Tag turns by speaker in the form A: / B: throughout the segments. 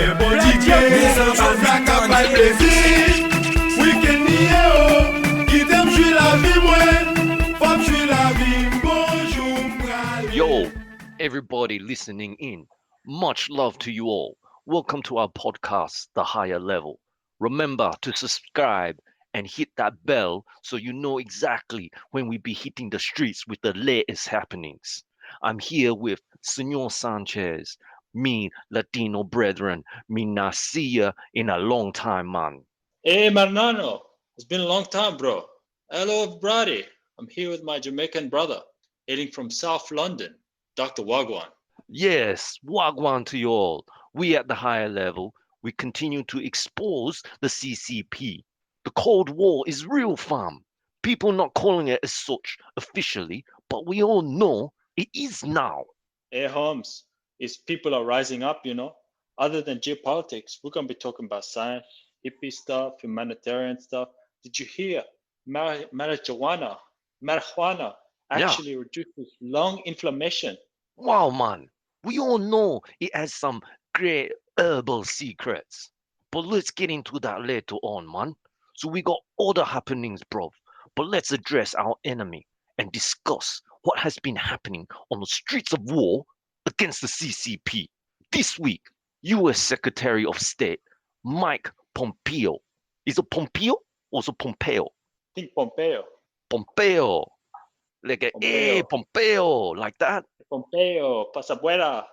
A: Yo, everybody listening in, much love to you all. Welcome to our podcast, The Higher Level. Remember to subscribe and hit that bell so you know exactly when we be hitting the streets with the latest happenings. I'm here with Senor Sanchez, me Latino brethren, me not see ya in a long time, man.
B: Hey, Marnano. It's been a long time, bro. Hello, everybody. I'm here with my Jamaican brother, hailing from South London, Dr. Wagwan.
A: Yes, wagwan to you all. We at the higher level, we continue to expose the CCP. The Cold War is real, fam. People not calling it as such officially, but we all know it is now.
B: Hey, Holmes. Is people are rising up, Other than geopolitics, we're going to be talking about science, hippie stuff, humanitarian stuff. Did you hear? Marijuana
A: Yeah,
B: actually reduces lung inflammation.
A: wow, man. We all know it has some great herbal secrets. But let's get into that later on, man. So we got other happenings, bro. But let's address our enemy and discuss what has been happening on the streets of war against the CCP. This week, US Secretary of State Mike Pompeo. Is it Pompeo or is it Pompeo?
B: Think Pompeo.
A: Pompeo. Like a hey,
B: Pompeo.
A: Pompeo, like that.
B: Pompeo. Pasabuela.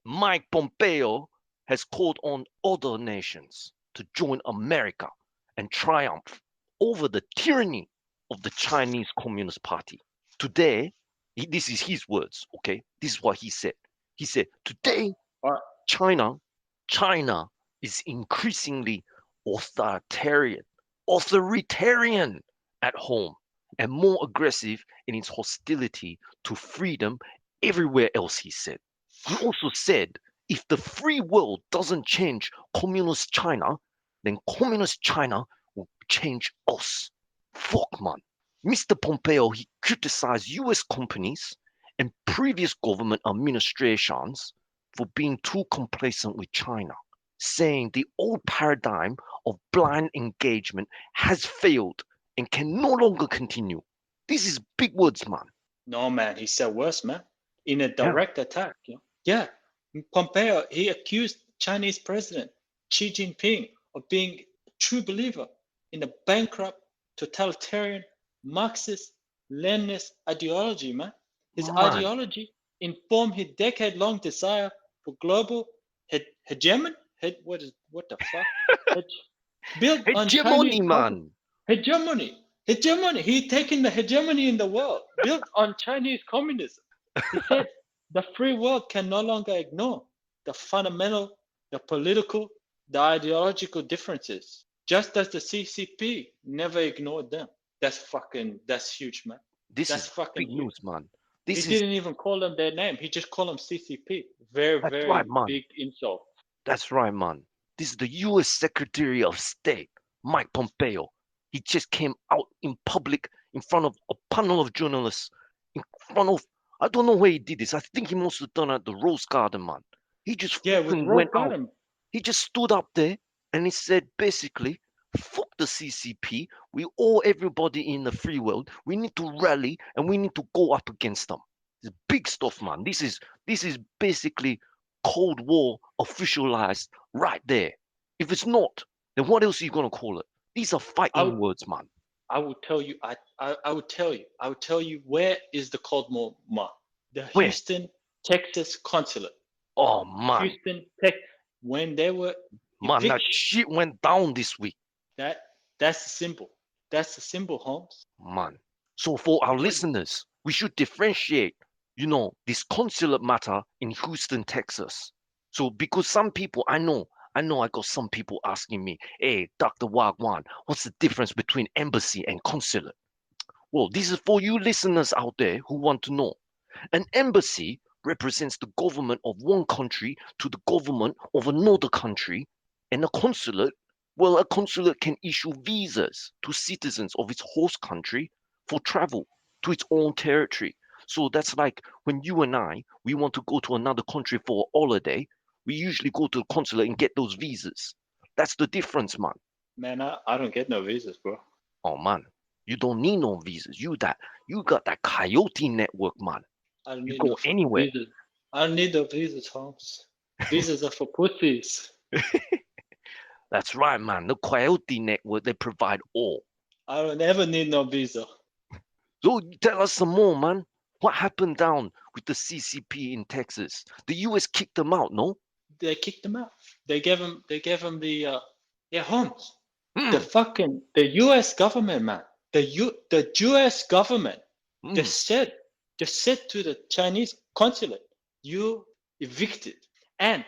A: Mike Pompeo has called on other nations to join America and triumph over the tyranny of the Chinese Communist Party. Today, this is his words, okay? This is what he said. He said, today,
B: All
A: China is increasingly authoritarian at home and more aggressive in its hostility to freedom everywhere else, he said. He also said if the free world doesn't change communist China, then communist China will change us. Fuck, man. Mr. Pompeo, he criticized US companies and previous government administrations for being too complacent with China, saying the old paradigm of blind engagement has failed and can no longer continue. This is big words, man.
B: No, man, he said worse, man. In a
A: Yeah,
B: direct attack. Yeah. Pompeo, he accused Chinese President Xi Jinping of being a true believer in a bankrupt, totalitarian, Marxist, Leninist ideology, man. His
A: man.
B: ideology informed his decade-long desire for global hegemony. What the fuck? Built on Chinese
A: Hegemony, man.
B: hegemony. Hegemony. He taking the hegemony in the world, built on Chinese communism. He said the free world can no longer ignore the fundamental, the political, the ideological differences, just as the CCP never ignored them. That's huge, man.
A: This
B: That's
A: is
B: fucking
A: big
B: huge.
A: news, man.
B: He
A: This is
B: didn't even call them their name. He just called them CCP. Very,
A: that's right,
B: very
A: man.
B: big insult.
A: That's right, man. This is the US Secretary of State, Mike Pompeo. He just came out in public in front of a panel of journalists, in front of, I don't know where he did this. I think he must have done it at the Rose Garden, man. He just
B: Yeah, with
A: fucking
B: Rose
A: went out.
B: Garden.
A: He just stood up there and he said basically, fuck the CCP. We owe everybody in the free world. We need to rally and we need to go up against them. It's big stuff, man. This is basically Cold War officialized right there. If it's not, then what else are you gonna call it? These are
B: I would,
A: fighting words, man.
B: I would tell you. I would tell you where is the Cold War, ma? The
A: Where?
B: Houston, Texas consulate.
A: Oh man,
B: Houston, Texas. When they were
A: man, that
B: evicted,
A: shit went down this week,
B: that that's the symbol. That's the symbol, Holmes.
A: man. So for our
B: When
A: listeners, we should differentiate, this consulate matter in Houston, Texas. So because some people, I know I got some people asking me, hey, Dr. Wagwan, what's the difference between embassy and consulate? Well, this is for you listeners out there who want to know. An embassy represents the government of one country to the government of another country, and a consulate, well, a consulate can issue visas to citizens of its host country for travel to its own territory. So that's like when you and I, we want to go to another country for a holiday, we usually go to the consulate and get those visas. That's the difference, man.
B: Man, I don't get no visas, bro.
A: Oh man, you don't need no visas. You got that coyote network, man.
B: I don't
A: You
B: need no
A: go
B: fucking
A: anywhere.
B: visas. I don't need no visas, Holmes. Visas are for pussies.
A: That's right, man. The coyote network, they provide all.
B: I don't ever need no visa.
A: So you tell us some more, man. What happened down with the CCP in Texas? The US kicked them out, no?
B: They kicked them out. They gave him the yeah, Holmes. The
A: Hmm,
B: fucking the U.S. government, man. The U.S. government
A: hmm.
B: just said to the Chinese consulate, you evicted, and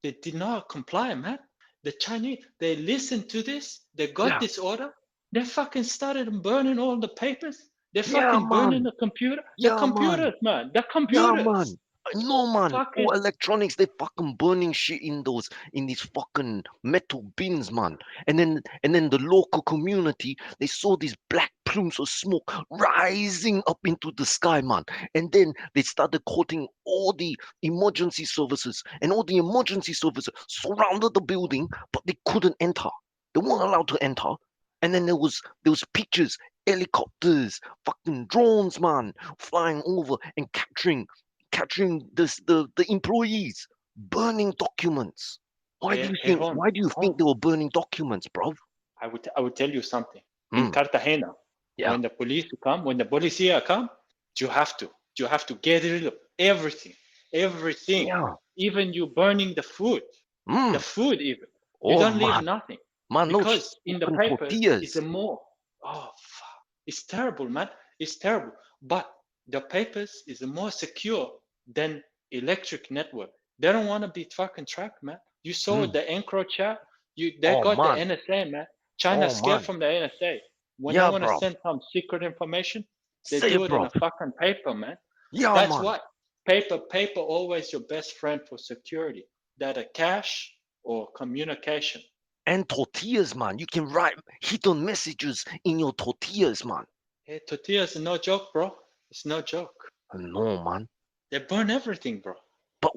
B: they did not comply, man. The Chinese, they listened to this, they got
A: Yeah,
B: this order, they fucking started burning all the papers. They
A: yeah,
B: fucking burning
A: man.
B: the computer, the
A: Yeah, man.
B: computers, man, the
A: Yeah,
B: computers.
A: man. I know, man.
B: Fucking
A: All electronics, they fucking burning shit in these fucking metal bins, man. And then the local community, they saw these black plumes of smoke rising up into the sky, man. And then they started calling all the emergency services, and all the emergency services surrounded the building, but they couldn't enter. They weren't allowed to enter. And then there was pictures, helicopters, fucking drones, man, flying over and capturing the employees, burning documents. Why do
B: hey,
A: you
B: hey
A: think
B: Holmes,
A: why do you think they
B: Holmes.
A: were burning documents, bro?
B: I would tell you something. In
A: Hmm.
B: Cartagena,
A: Yeah.
B: when the policia come, you have to, you have to get rid of everything, everything,
A: Yeah.
B: even you burning the
A: Hmm.
B: food even. You
A: Oh
B: don't leave
A: man.
B: nothing
A: Man, those
B: because in the
A: fucking
B: papers is a
A: tortillas.
B: more. Oh fuck, it's terrible, man. It's terrible. But the papers is more secure than electric network. They don't want to be fucking tracked, man. You saw
A: Hmm.
B: the encroach. They
A: Oh
B: got the
A: man.
B: NSA, man. China
A: Oh
B: scared
A: man.
B: from the NSA. When they
A: Yeah,
B: want to
A: bro.
B: send some secret information, they
A: Say
B: do
A: it,
B: it in
A: bro.
B: a fucking paper, man.
A: Yeah,
B: That's
A: man.
B: why paper always your best friend for security. That a cash or communication.
A: And tortillas, man. You can write hidden messages in your tortillas, man.
B: Hey, tortillas is no joke, bro. It's no joke.
A: No, man.
B: They burn everything, bro.
A: But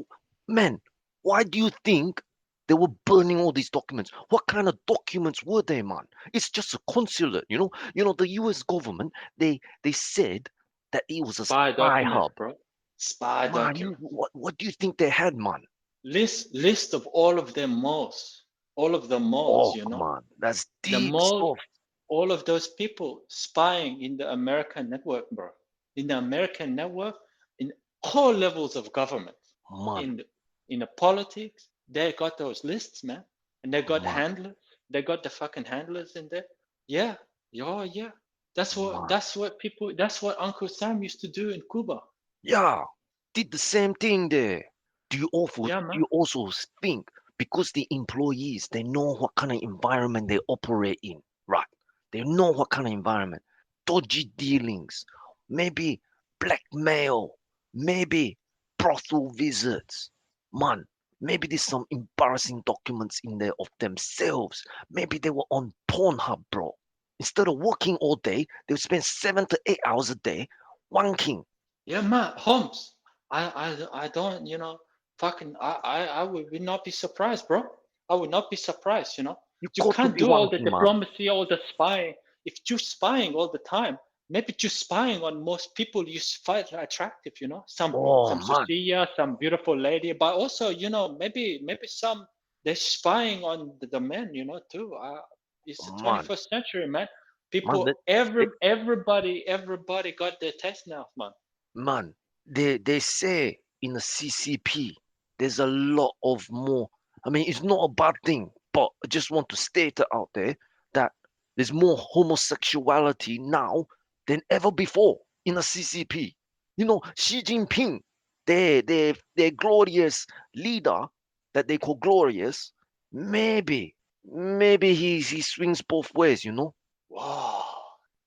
A: man, why do you think they were burning all these documents? What kind of documents were they, man? It's just a consulate, you know. The U.S. government, they said that it was a
B: Spy
A: spy
B: documents,
A: hub.
B: bro. Spy
A: Man,
B: documents.
A: what do you think they had, man?
B: List of all of them malls. All of the malls,
A: Oh,
B: you know.
A: man, that's
B: The
A: deep
B: malls,
A: stuff,
B: all of those people spying in the American network, bro. In the American network, in all levels of government,
A: man,
B: in the, in the politics, they got those lists, man, and they got
A: man,
B: handlers. They got the fucking handlers in there. Yeah, yeah, yeah. That's what
A: man.
B: that's what people. That's what Uncle Sam used to do in Cuba.
A: Yeah, did the same thing there.
B: Yeah,
A: Do
B: man.
A: you also think because the employees they know what kind of environment they operate in, right? They know what kind of environment, dodgy dealings, maybe blackmail, maybe brothel visits. Man, maybe there's some embarrassing documents in there of themselves. Maybe they were on Pornhub, bro. Instead of working all day, they would spend 7 to 8 hours a day wanking.
B: Yeah, man. Holmes. I don't. Fucking. I would not be surprised, bro. I would not be surprised.
A: You
B: You
A: got to
B: can't
A: be
B: do all the
A: wanking, man.
B: diplomacy, all the spying. If you're spying all the time, maybe you're spying on most people you find attractive.
A: Oh
B: Some
A: man,
B: Cecilia, some beautiful lady, but also maybe some they're spying on the men. Too. It's the
A: man,
B: 21st century, man.
A: man,
B: People,
A: they,
B: everybody got their test now, man.
A: man, they say in the CCP, there's a lot of more. I mean, it's not a bad thing, but I just want to state it out there that there's more homosexuality now than ever before in the CCP. Xi Jinping, their glorious leader that they call glorious, maybe he swings both ways.
B: Wow.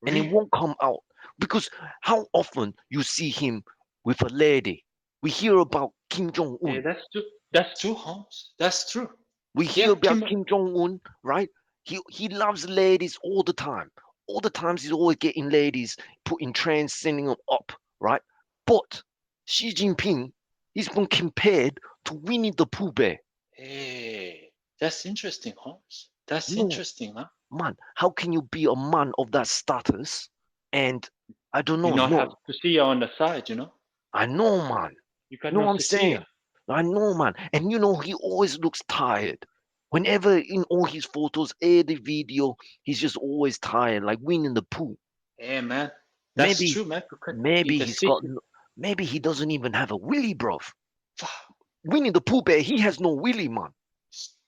A: And it
B: Really?
A: won't come out because how often you see him with a lady? We hear about Kim Jong
B: Yeah,
A: Un.
B: that's true. That's true, Holmes. That's true.
A: We
B: Yeah,
A: hear about
B: Kim.
A: Kim Jong Un, right? He loves ladies all the time. All the times he's always getting ladies, put in trance, sending them up, right? But Xi Jinping, he's been compared to Winnie the Pooh Bear.
B: Hey, that's interesting, Holmes. That's
A: No,
B: interesting, huh?
A: man, how can you be a man of that status? And I don't
B: You
A: know,
B: not have
A: no,
B: to see on the side,
A: I know, man.
B: You got
A: You know
B: no
A: what I'm
B: see.
A: saying? I know, man. And he always looks tired. Whenever in all his photos, every video, he's just always tired, like Winnie the Pooh.
B: Hey, man. That's
A: Maybe,
B: true, man. Because in
A: maybe
B: the
A: he's got,
B: city,
A: maybe he doesn't even have a willy, bruv.
B: fuck,
A: Winnie the Pooh Bear, he has no willy, man.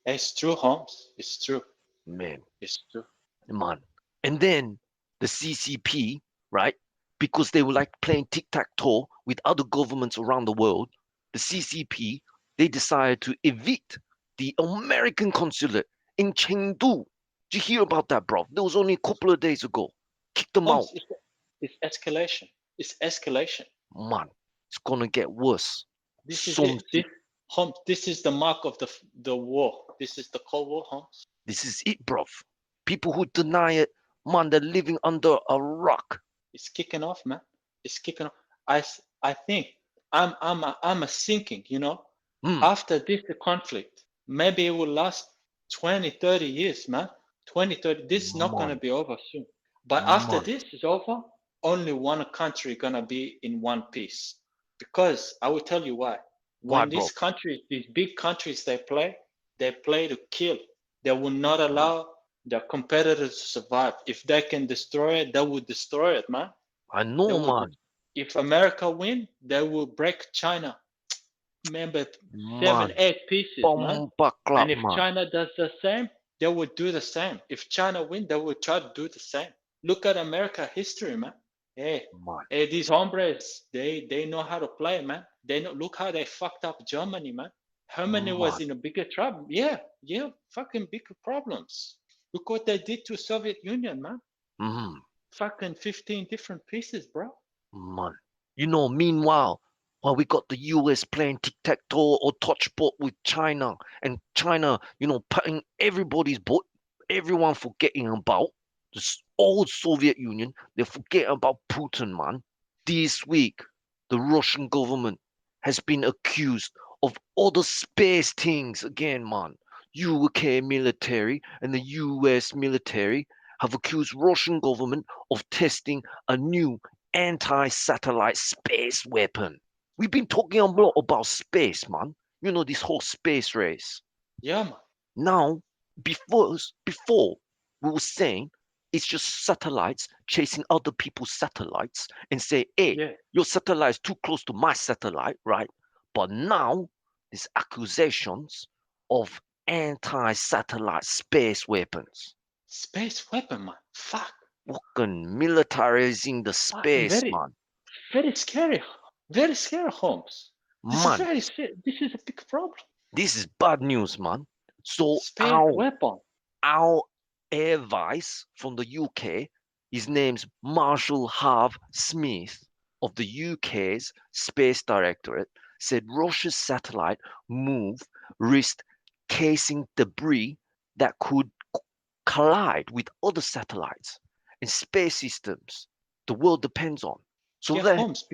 B: it's true, Holmes. It's true.
A: Man,
B: It's true.
A: man. And then the CCP, right? Because they were like playing tic-tac-toe with other governments around the world, the CCP, they decided to evict the American consulate in Chengdu. Did you hear about that, bro? That was only a couple of days ago. Kick them out.
B: Holmes, it's escalation. It's escalation.
A: Man, it's gonna get worse.
B: This is
A: Some,
B: it. Holmes, this is the mark of the war. This is the Cold War, Holmes.
A: this is it, bro. People who deny it, man, they're living under a rock.
B: It's kicking off, man. It's kicking off. I think I'm a thinking,
A: Hmm,
B: after this conflict, maybe it will last 20, 30 years, man. 20, 30. This is not going to
A: man,
B: be over soon. But after
A: man.
B: this is over, only one country going to be in one piece. Because I will tell you why.
A: Why,
B: When
A: bro?
B: these countries, these big countries, they play to kill. They will not
A: Man,
B: allow their competitors to survive. If they can destroy it, they will destroy it, man.
A: I
B: They
A: know,
B: would.
A: man.
B: If America win, they will break China. Remember, seven,
A: Man,
B: 8 pieces, man.
A: bomba clap,
B: And if
A: man.
B: China does the same, they will do the same. If China win, they will try to do the same. Look at America history, man. Hey,
A: Man,
B: hey, these hombres, they know how to play, man. They know. Look how they fucked up Germany, man. Germany was
A: man.
B: in a bigger trouble. Yeah, yeah, fucking bigger problems. Look what they did to Soviet Union, man.
A: Mm,
B: Fucking 15 different pieces, bro.
A: man. Meanwhile, while we got the US playing tic-tac-toe or touch-ball with China, and China, patting everybody's butt, everyone forgetting about old Soviet Union, they forget about Putin, man. This week, the Russian government has been accused of other space things again, man. UK military and the US military have accused Russian government of testing a new anti-satellite space weapon. We've been talking a lot about space, man. This whole space race.
B: Yeah, man.
A: Now, before we were saying it's just satellites chasing other people's satellites and say, hey,
B: Yeah.
A: your satellite is too close to my satellite, right? But now there's accusations of anti-satellite space weapons.
B: Space weapon, man. Fuck.
A: Fucking militarizing the
B: Fucking
A: space,
B: very,
A: man.
B: very scary. Very scary, Holmes. This is
A: Man,
B: very This is a big problem.
A: this is bad news, man. So
B: Space weapon.
A: our air vice from the UK, his name's Marshall Harv Smith of the UK's Space Directorate, said Russia's satellite move risked casing debris that could collide with other satellites and space systems the world depends on. So
B: Yeah,
A: that,
B: Holmes.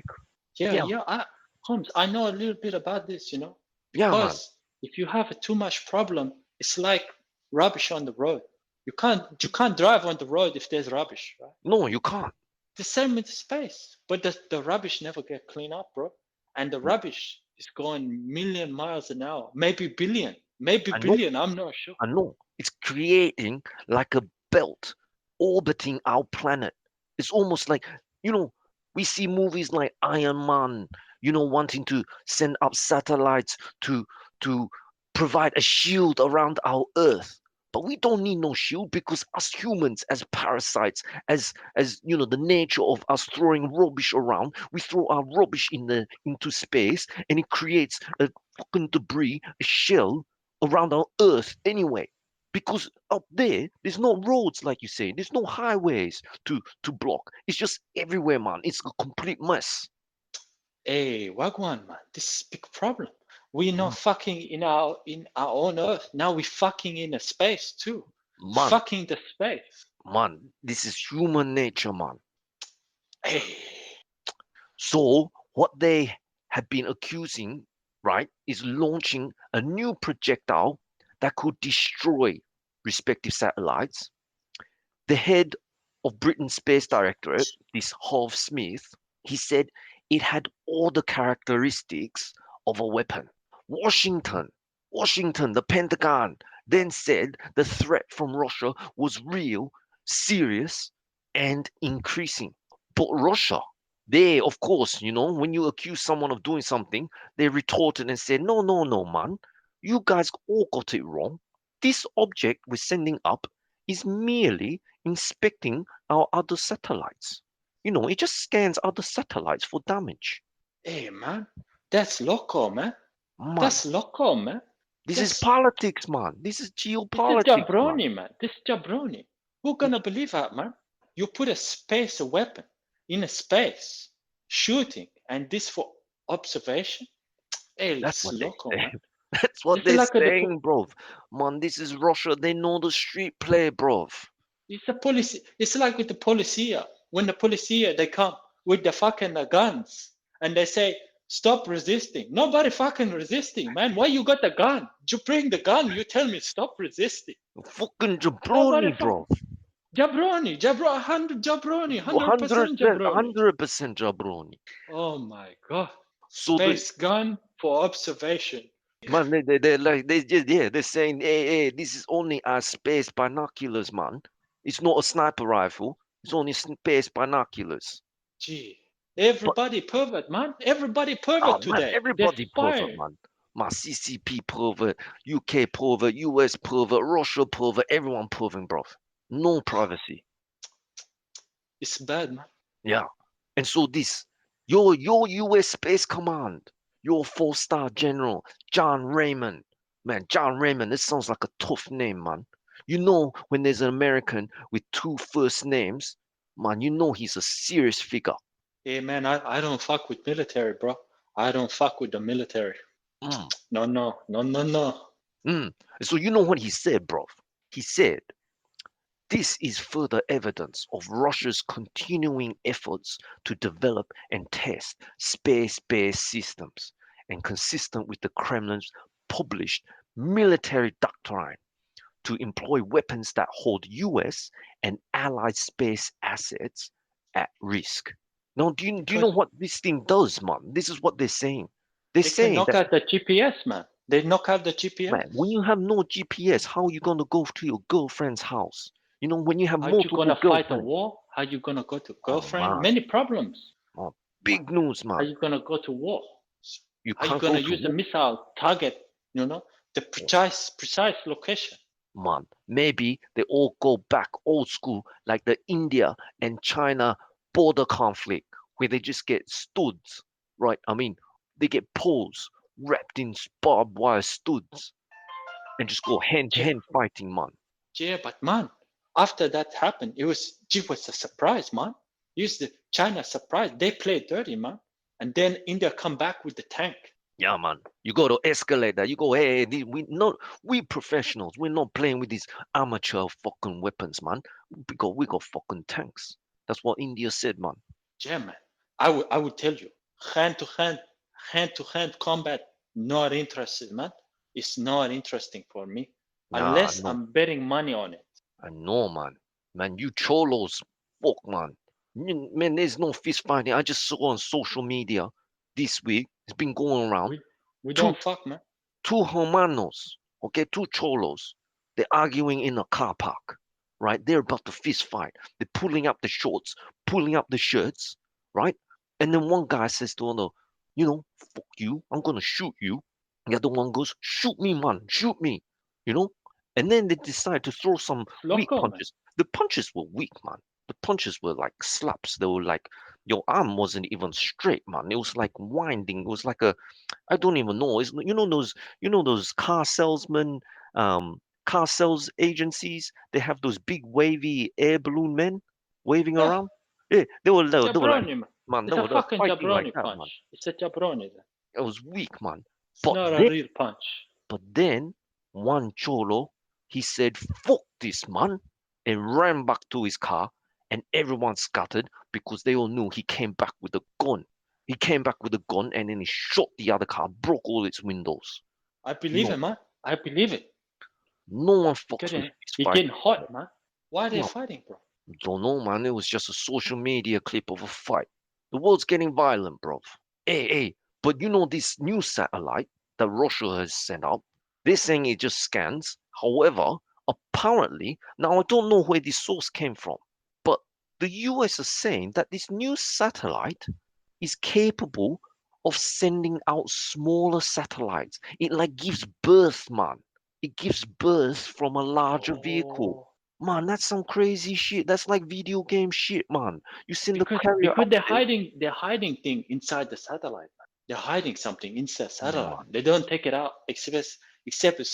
B: Yeah,
A: yeah,
B: yeah. Holmes, I know a little bit about this,
A: yeah, man.
B: because if you have a too much problem, it's like rubbish on the road. You can't drive on the road if there's rubbish, right?
A: No, you can't.
B: The same with space, but the rubbish never get cleaned up, bro. And the rubbish is going million miles an hour, maybe
A: I know,
B: billion. I'm not sure.
A: I know. It's creating like a belt orbiting our planet. It's almost like, you know, we see movies like Iron Man, wanting to send up satellites to provide a shield around our Earth. But we don't need no shield because us humans, as parasites, as the nature of us throwing rubbish around, we throw our rubbish into space, and it creates a fucking debris, a shell around our Earth anyway. Because up there, there's no roads, like you say. There's no highways to block. It's just everywhere, man. It's a complete mess.
B: Hey, Wagwan, man, this is big problem. We're not
A: Mm,
B: fucking in our own Earth. Now we're fucking in a space too.
A: Man,
B: Fucking the space.
A: man, this is human nature, man.
B: Hey,
A: So What they had been accusing, right, is launching a new projectile that could destroy respective satellites. The head of Britain's Space Directorate, this Half Smith, he said it had all the characteristics of a weapon. Washington, Washington, the Pentagon then said the threat from Russia was real, serious, and increasing. But Russia, they, of course, when you accuse someone of doing something, they retorted and said, no, no, no, man, you guys all got it wrong. This object we're sending up is merely inspecting our other satellites. It just scans other satellites for damage.
B: Hey, man, that's local, man.
A: Man,
B: That's local, man.
A: this is
B: That's
A: politics, man. This is
B: It's a
A: geopolitics, man.
B: jabroni, man. This jabroni. Who gonna believe that, man? You put a space weapon in a space, shooting, and this for observation? Hey,
A: That's
B: it's
A: what they
B: local,
A: say.
B: man.
A: That's what
B: It's
A: they're
B: like
A: saying, bro. Man, this is Russia. They know the street play, bro.
B: it's a policy. It's like with the policia. When the policia they come with the fucking guns and they say stop resisting. Nobody fucking resisting, man. Why you got the gun? You bring the gun. You tell me stop resisting.
A: Fucking
B: Nobody
A: jabroni,
B: fuck.
A: bro.
B: Jabroni, 100%
A: 100%,
B: jabroni.
A: 100% jabroni.
B: Oh my god.
A: So the
B: Space gun for observation.
A: man, they're like they just yeah, they're saying, hey, this is only our space binoculars, man. It's not a sniper rifle. It's only space binoculars.
B: Gee.
A: But
B: Everybody pervert, man. Everybody
A: oh
B: pervert
A: man,
B: today. They're
A: everybody pervert,
B: firing.
A: man. My CCP pervert, UK pervert, US pervert, Russia pervert, everyone pervert, bro. No privacy.
B: It's bad, man.
A: Yeah. And so this, your US Space Command, your four-star general, John Raymond. Man, John Raymond, this sounds like a tough name, man. When there's an American with two first names, man, he's a serious figure.
B: Hey man, I don't fuck with military, bro. I don't fuck with the military.
A: Mm,
B: No, no, no, no, no.
A: mm. So you know what he said, bro? He said, this is further evidence of Russia's continuing efforts to develop and test space-based systems, and consistent with the Kremlin's published military doctrine to employ weapons that hold US and allied space assets at risk. Now, do you know
B: Because
A: what this thing does, man? This is what they're saying. They're
B: they can
A: saying
B: knock
A: that,
B: out the GPS, man. They knock out the GPS.
A: man, when you have no GPS, how are you going to go to your girlfriend's house? When you have
B: How you
A: multiple
B: gonna fight a
A: girlfriends.
B: war? How you gonna go to
A: Oh
B: girlfriend?
A: man,
B: Many problems.
A: oh, big news,
B: How
A: man.
B: you gonna go to war?
A: You
B: How you
A: can't go
B: gonna
A: to
B: use a
A: war,
B: missile target? The precise location.
A: man. Maybe they all go back old school, like the India and China border conflict, where they just get studs, right? I mean, they get poles wrapped in barbed wire studs and just go hand to
B: Yeah,
A: hand fighting, man.
B: yeah, but man, after that happened, it was a surprise, man. Use the China surprise. They played dirty, man, and then India come back with the tank.
A: Yeah, man. You got to escalate that. You go, hey, we professionals. We're not playing with these amateur fucking weapons, man. We got fucking tanks. That's what India said, man.
B: Yeah, man. I would tell you, hand to hand combat. Not interested, man. It's not interesting for me,
A: Yeah, I
B: unless
A: know.
B: I'm betting money on it.
A: I know, man. Man, you cholos, fuck, man. Man, there's no fist fighting. I just saw on social media this week. It's been going around.
B: We we
A: Two
B: don't fuck, man.
A: two hermanos, okay, two cholos. They're arguing in a car park, right? They're about to fist fight. They're pulling up the shorts, pulling up the shirts, right? And then one guy says to another, fuck you. I'm gonna shoot you. The other one goes, shoot me, man, shoot me, you know? And then they decide to throw some
B: It's
A: weak
B: local, man.
A: punches. The punches were weak, man. The punches were like slaps. They were like, your arm wasn't even straight, man. It was like winding. It was like I don't even know. It's, those car sales agencies. They have those big wavy air balloon men waving
B: Yeah,
A: around. Yeah, they were like,
B: jabroni, man.
A: man,
B: It's a
A: they were
B: fucking
A: fighting like
B: jabroni
A: that, man.
B: punch. It's a jabroni.
A: It was weak, man.
B: It's
A: But
B: not a
A: then,
B: real punch.
A: one cholo, he said, "Fuck this, man," and ran back to his car, and everyone scattered because they all knew he came back with a gun. He came back with a gun and then he shot the other car, broke all its windows.
B: I believe
A: No,
B: it, man. I believe it.
A: no one
B: He
A: fucks with
B: getting
A: this
B: he
A: fight.
B: getting hot, man. Why are they
A: No,
B: fighting, bro?
A: don't know, man. It was just a social media clip of a fight. The world's getting violent, bro. Hey, but you know this new satellite that Russia has sent out? They're saying it just scans. However, apparently, now I don't know where this source came from, but the US is saying that this new satellite is capable of sending out smaller satellites. It like gives birth, man. It gives birth from a larger vehicle.
B: Oh,
A: Man, that's some crazy shit. That's like video game shit, man. You send the
B: because
A: carrier
B: because
A: up there.
B: they're hiding thing inside the satellite. They're hiding something inside satellite.
A: Man,
B: They don't take it out except a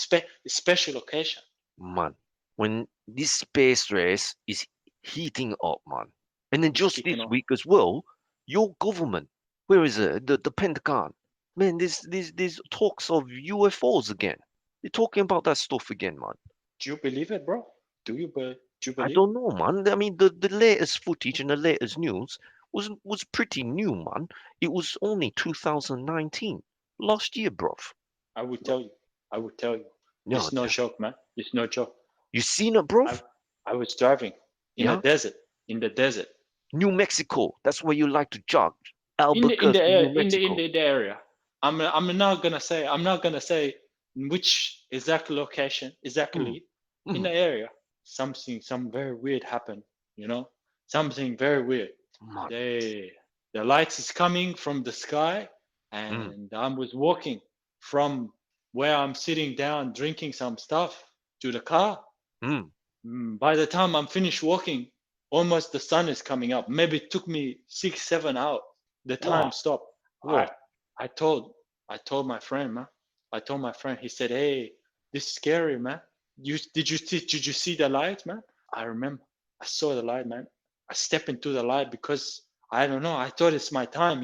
B: special occasion.
A: man. When this space race is heating up, man. And then
B: It's
A: just
B: kicking
A: this
B: off.
A: week as well, your government, where is it? The Pentagon. Man, there's talks of UFOs again. They're talking about that stuff again, man.
B: Do you believe it, bro? Do you
A: I
B: believe?
A: don't know, man. I mean, the latest footage and the latest news was pretty new, man. It was only 2019, last year, bruv.
B: I will tell you. I will tell you.
A: Yeah,
B: It's no joke, man. It's no joke.
A: you seen it, bruv?
B: I I was driving in a
A: Yeah,
B: desert. In the desert.
A: New Mexico. That's where you like to jog.
B: In the
A: Albuquerque,
B: air
A: New
B: in
A: Mexico.
B: the area. I'm not gonna say in which exact location
A: Mm,
B: exactly in
A: mm,
B: the area. Some very weird happened. You know, something very weird.
A: man.
B: They the lights is coming from the sky,
A: Mm,
B: and I was walking from where I'm sitting down drinking some stuff to the car.
A: mm.
B: By the time I'm finished walking, almost the sun is coming up. Maybe it took me 6, 7 hours. The
A: Whoa,
B: time stopped. I
A: whoa.
B: I told I told my friend, man. I told my friend. He said, "Hey, this is scary, man. Did you see the light, man?" I remember. I saw the light, man. I stepped into the light because I don't know. I thought it's my time,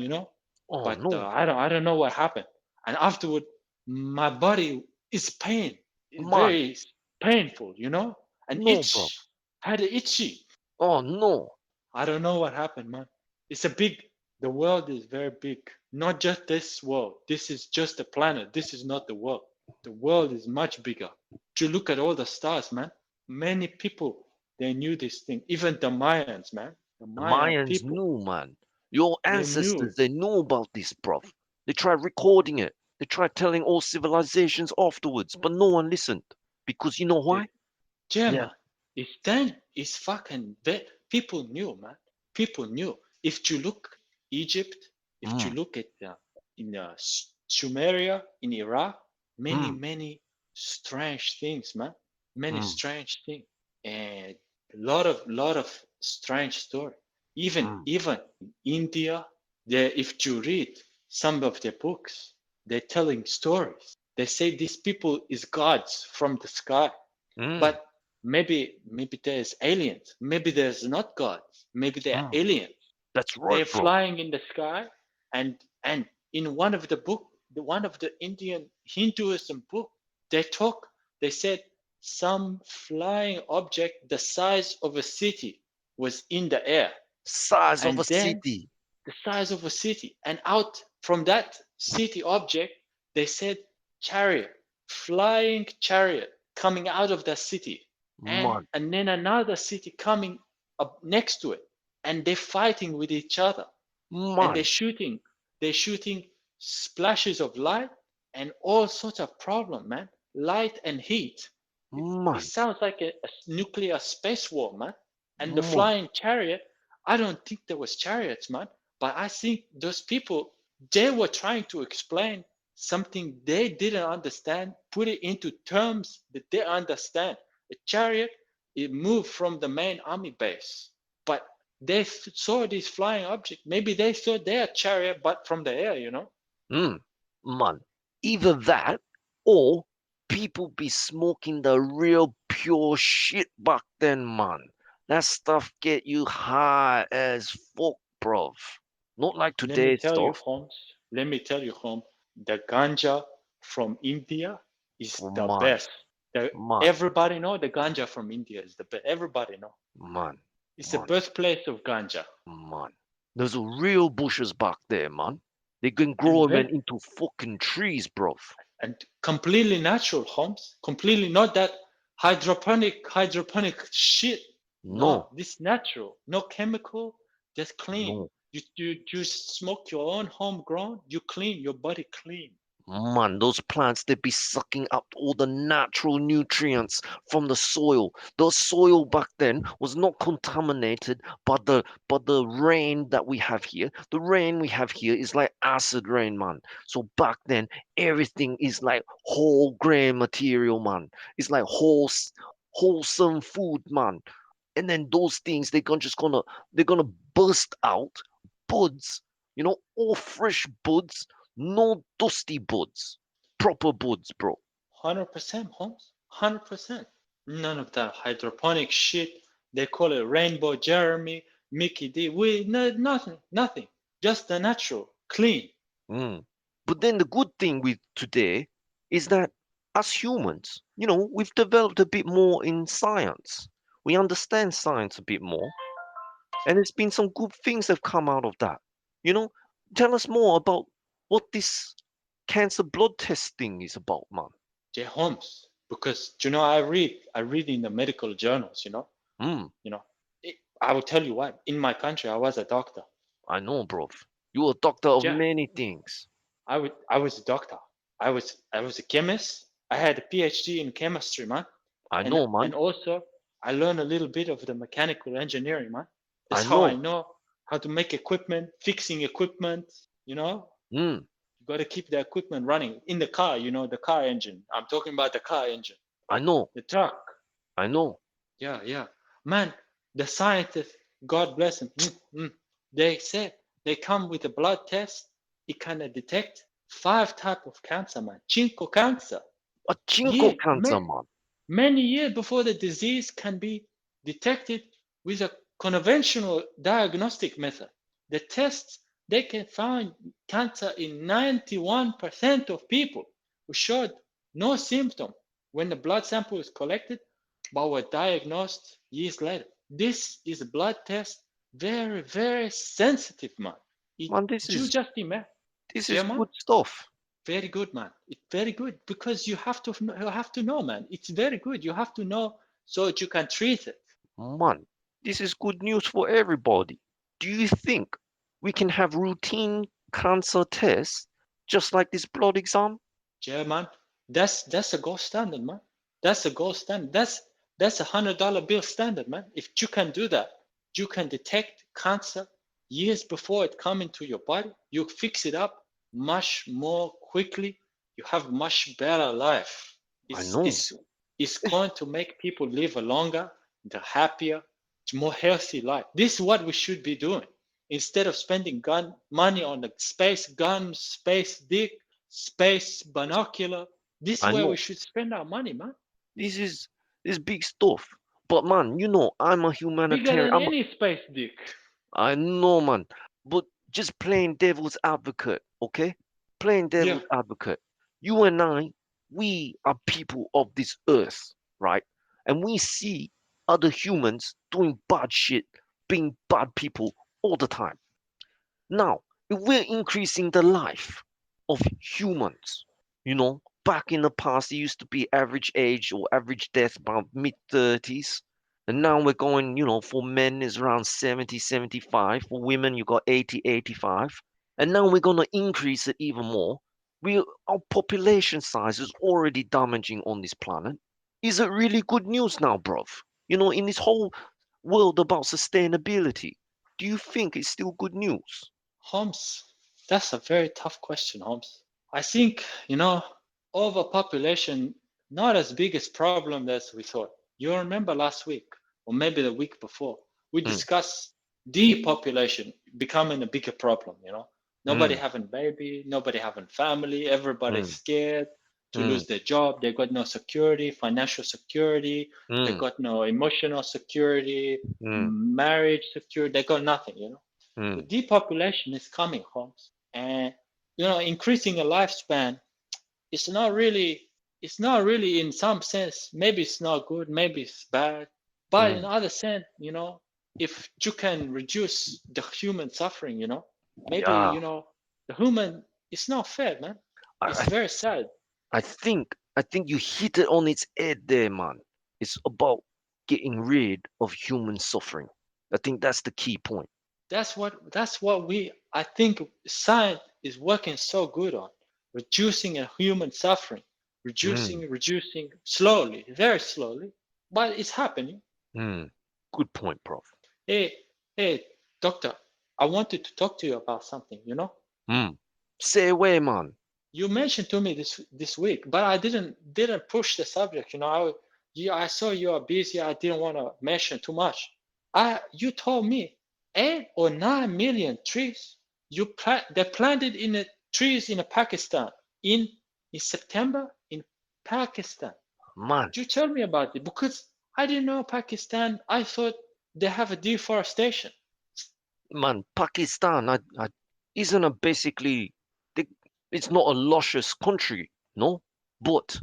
A: Oh
B: but
A: no,
B: I don't know what happened. And afterward, my body is
A: man.
B: very painful, and
A: No, bro.
B: had itchy.
A: Oh no.
B: I don't know what happened, man. It's a big. The world is very big. Not just this world. This is just a planet. This is not the world. The world is much bigger. To look at all the stars, man. Many people they knew this thing. Even the Mayans, man. The
A: The
B: Maya
A: Mayans
B: people,
A: knew, man. Your
B: they knew
A: ancestors,
B: it.
A: they knew about this, bro. They tried recording it. They tried telling all civilizations afterwards, but no one listened. Because you know
B: They,
A: why?
B: yeah,
A: Yeah.
B: man. It's fucking. People knew, man. People knew. If you look Egypt, if you
A: Mm,
B: look at in Sumeria in Iraq, many
A: mm,
B: many strange things, man. Many
A: mm,
B: strange things, and a lot of strange story. Even
A: mm,
B: even in India, if you read some of their books, they're telling stories. They say these people is gods from the sky,
A: mm,
B: but maybe there's aliens. Maybe there's not gods. Maybe they're
A: mm.
B: aliens.
A: That's right,
B: They're
A: bro.
B: flying in the sky, and in one of the book, one of the Indian Hinduism book, they talk. They said some flying object the size of a city was in the air,
A: Size of a
B: and then
A: city.
B: the size of a city, and out from that city object, they said chariot, flying chariot coming out of that city, and
A: Man,
B: and then another city coming up next to it, and they're fighting with each other, and they're
A: man,
B: shooting, they're shooting splashes of light and all sorts of problem, man. Light and heat. It
A: man,
B: sounds like a nuclear space war, man. And the
A: man.
B: flying chariot, I don't think there was chariots, man. But I think those people, they were trying to explain something they didn't understand, put it into terms that they understand. A chariot, it moved from the main army base, but they saw this flying object. Maybe they saw their chariot, but from the air.
A: Mm, man. Either that or people be smoking the real pure shit back then, man. That stuff get you high as fuck, bruv. Not like
B: Let me
A: today's
B: tell you,
A: stuff.
B: Holmes. Let me tell you, Holmes. The ganja from India is
A: Oh,
B: the
A: man,
B: best. The,
A: man,
B: everybody know the ganja from India is the best. Everybody know.
A: man,
B: It's the
A: man,
B: birthplace of ganja.
A: man. There's a real bushes back there, man. They can
B: and
A: grow them
B: very,
A: into fucking trees, bruv.
B: and completely natural, Holmes. Completely not that hydroponic shit. No,
A: No,
B: this natural, no chemical, just clean.
A: no.
B: You smoke your own homegrown, you clean your body clean.
A: Man, those plants, they be sucking up all the natural nutrients from the soil. The soil back then was not contaminated by the rain that we have here. The rain we have here is like acid rain, man. So back then, everything is like whole grain material, man. It's like wholesome food, man. And then those things they're gonna burst out buds, all fresh buds, no dusty buds, proper buds, bro.
B: 100%, Holmes. 100%. None of that hydroponic shit. They call it Rainbow Jeremy, Mickey D. We no, nothing, nothing. Just the natural, clean.
A: Mm. But then the good thing with today is that as humans, we've developed a bit more in science. We understand science a bit more, and there's been some good things that have come out of that. You know, Tell us more about what this cancer blood testing is about, man.
B: J. Holmes. Because I read in the medical journals.
A: Mm,
B: You know. I will tell you what. In my country, I was a doctor.
A: I know, bro. You're a doctor of
B: Yeah,
A: many things.
B: I was a doctor. I was a chemist. I had a PhD in chemistry, man.
A: I
B: and
A: know,
B: and
A: man.
B: also I learned a little bit of the mechanical engineering, man.
A: I
B: That's how I
A: know.
B: know how to make equipment, fixing equipment.
A: Mm,
B: You got to keep the equipment running in the car. The car engine. I'm talking about the car engine,
A: I know.
B: the truck.
A: I know.
B: Yeah, yeah, man. The scientists, God bless them. They said they come with a blood test. It can detect 5 type of cancer, man. Cinco cancer.
A: A chinko
B: Yeah,
A: cancer, man.
B: many years before the disease can be detected with a conventional diagnostic method. The tests they can find cancer in 91% of people who showed no symptom when the blood sample is collected but were diagnosed years later. This is a blood test very, very sensitive, man. It,
A: Man, this
B: you
A: is
B: just imagine,
A: this is
B: yeah, man.
A: good stuff.
B: Very good, man. It's very good because you have to know, man. It's very good. You have to know so that you can treat it.
A: Man, this is good news for everybody. Do you think we can have routine cancer tests just like this blood exam?
B: Yeah, man. That's a gold standard, man. That's a gold standard. That's $100 bill standard, man. If you can do that, you can detect cancer years before it come into your body. You fix it up much more quickly. You have much better life.
A: I
B: It's
A: know.
B: it's it's
A: This,
B: going to make people live a longer, the happier, more healthy life. This is what we should be doing. Instead of spending money on the space gun, space dick, space binocular, this is
A: I
B: where we
A: know.
B: should spend our money, man.
A: This is big stuff. But man, I'm a
B: Bigger
A: humanitarian.
B: than any space dick.
A: I know, man. But just playing devil's advocate, okay? Playing
B: Yeah,
A: devil's advocate. You and I, we are people of this earth, right? And we see other humans doing bad shit, being bad people all the time. Now, if we're increasing the life of humans, back in the past, it used to be average age or average death about mid 30s. And now we're going, for men is around 70, 75. For women, you got 80, 85. And now we're going to increase it even more. Our population size is already damaging on this planet. Is it really good news now, bruv? In this whole world about sustainability, do you think it's still good news?
B: Holmes, that's a very tough question, Holmes. I think, overpopulation, not as big as problem as we thought. You remember last week, or maybe the week before, we
A: Mm,
B: discussed depopulation becoming a bigger problem. Nobody
A: mm,
B: having baby, nobody having family, everybody's
A: mm,
B: scared to
A: mm,
B: lose their job. They got no security, financial security, they
A: mm,
B: got no emotional security,
A: mm,
B: marriage security, they got nothing. So
A: mm,
B: depopulation is coming, Holmes, and increasing a lifespan. It's not really. It's not really in some sense. Maybe it's not good. Maybe it's bad. But in
A: mm.
B: other sense, if you can reduce the human suffering, maybe,
A: Yeah,
B: the human, it's not fair, man. It's
A: I,
B: very sad.
A: I think you hit it on its head there, man. It's about getting rid of human suffering. I think that's the key point.
B: That's what I think science is working so good on, reducing a human suffering,
A: Mm,
B: reducing slowly, very slowly, but it's happening.
A: mm. Good point, prof.
B: Hey, hey, doctor, I wanted to talk to you about something.
A: Mm. Say away, man.
B: You mentioned to me this week, but I didn't push the subject. I saw you are busy. I didn't want to mention too much. You told me 8 or 9 million trees they planted in the trees in Pakistan in September in Pakistan.
A: Man,
B: Could you tell me about it? Because I didn't know Pakistan. I thought they have a deforestation.
A: man, Pakistan isn't a basically, they, it's not a luscious country, no? But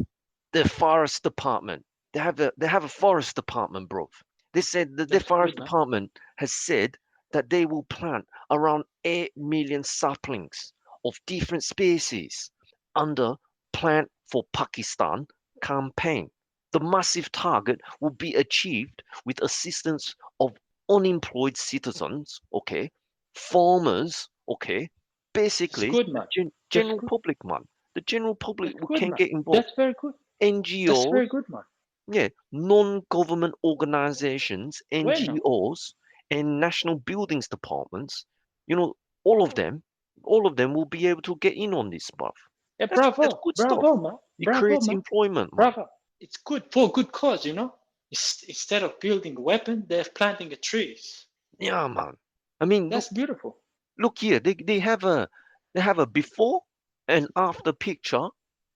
A: their forest department, they have a forest department, bro. They said that their
B: That's
A: forest
B: good, man.
A: department has said that they will plant around 8 million saplings of different species under Plant for Pakistan campaign. The massive target will be achieved with assistance of unemployed citizens, okay, farmers, okay,
B: That's
A: basically
B: good,
A: the
B: man. That's
A: general
B: good.
A: public, man. The general public
B: That's
A: we
B: good,
A: can
B: man.
A: get involved.
B: That's very good. That's very
A: NGOs,
B: good, man.
A: yeah, non-government organizations,
B: Bueno.
A: NGOs, and national buildings departments, you know, all of them, all of them will be able to get in on this stuff. That's
B: Bravo,
A: good stuff.
B: bravo, man.
A: It
B: Bravo,
A: creates
B: man.
A: employment, man.
B: Bravo. It's good for a good cause. Instead of building a weapon, they're planting a trees.
A: Yeah, man. I mean, look,
B: That's beautiful.
A: look here. They have a before and after picture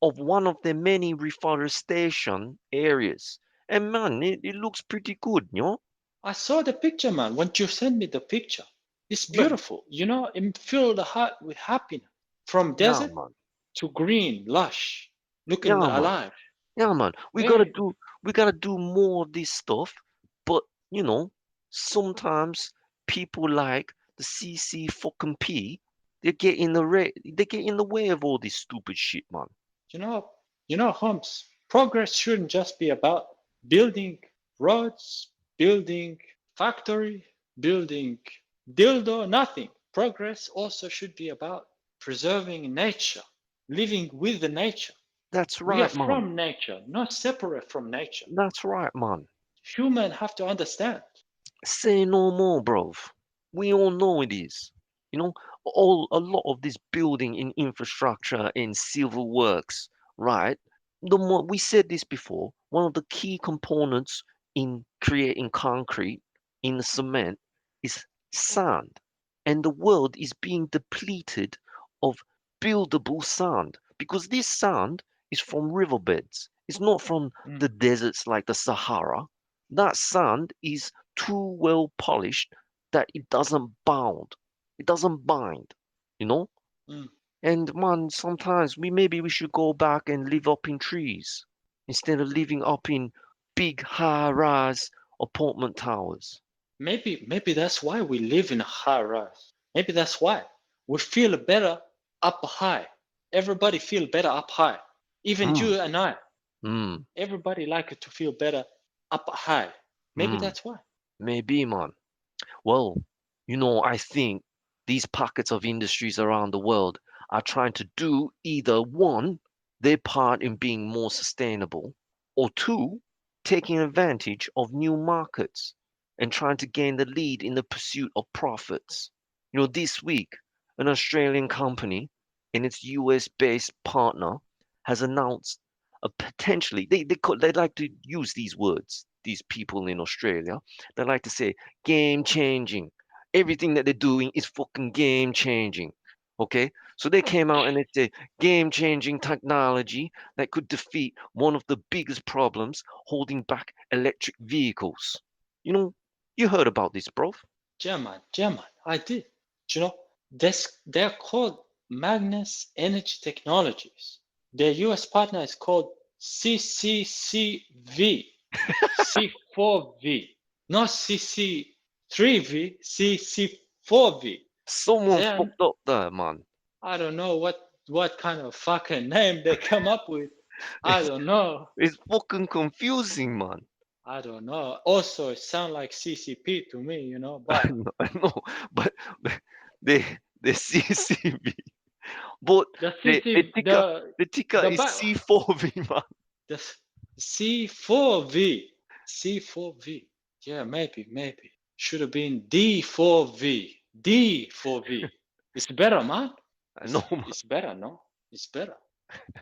A: of one of the many reforestation areas, and man, it looks pretty good.
B: I saw the picture, man. When you sent me the picture, it's
A: But
B: beautiful. It filled the heart with happiness. From
A: yeah,
B: desert
A: man.
B: to green, lush, looking
A: Yeah, man.
B: alive.
A: Yeah, man. We gotta
B: Very,
A: do we gotta do more of this stuff. But you know, sometimes people like the CC fucking P, they get in the way of all this stupid shit, man.
B: you know, Holmes. Progress shouldn't just be about building roads, building factory, building dildo, nothing. Progress also should be about preserving nature, living with the nature.
A: That's
B: We are
A: right, man.
B: from nature, not separate from nature.
A: That's right, man.
B: Humans have to understand.
A: Say no more, bro. We all know it is. You know, a lot of this building in infrastructure in civil works, right? We said this before. One of the key components in creating concrete in the cement is sand, and the world is being depleted of buildable sand because this sand is from riverbeds. It's not from
B: Mm,
A: the deserts like the Sahara. That sand is too well polished that it doesn't bound. It doesn't bind, you know?
B: mm.
A: And man, sometimes maybe we should go back and live up in trees instead of living up in big high-rise apartment towers.
B: Maybe that's why we live in a high rise. Maybe that's why we feel better up high. Everybody feel better up high. Even
A: Mm,
B: you and I.
A: mm,
B: Everybody like to feel better up high. Maybe
A: mm.
B: that's why.
A: Maybe, man. Well, I think these pockets of industries around the world are trying to do either one, their part in being more sustainable, or two, taking advantage of new markets and trying to gain the lead in the pursuit of profits. This week, an Australian company and its US-based partner has announced a potentially, they like to use these words, these people in Australia, they like to say game changing. Everything that they're doing is fucking game changing. Okay? So they came out and they said game changing technology that could defeat one of the biggest problems holding back electric vehicles. You know, you heard about this, bro.
B: German, I did. You know, they're called Magnus Energy Technologies. Their US partner is called CCCV, C4V, not CCP. 3V, CC4V.
A: Someone
B: Then
A: fucked up there, man.
B: I don't know what kind of fucking name they come up with. I
A: It's
B: don't know.
A: it's fucking confusing, man.
B: I don't know. Also, it sounds like CCP to me,
A: I
B: but
A: know, I know, but they they CCV, but
B: the
A: the the
B: CC
A: ticker the ticker
B: the
A: is
B: ba-
A: C4V, man.
B: the C4V. C4V. Yeah, maybe. Should have been D4V. D4V. It's better, man.
A: I
B: It's
A: know, man.
B: it's better, no? It's better,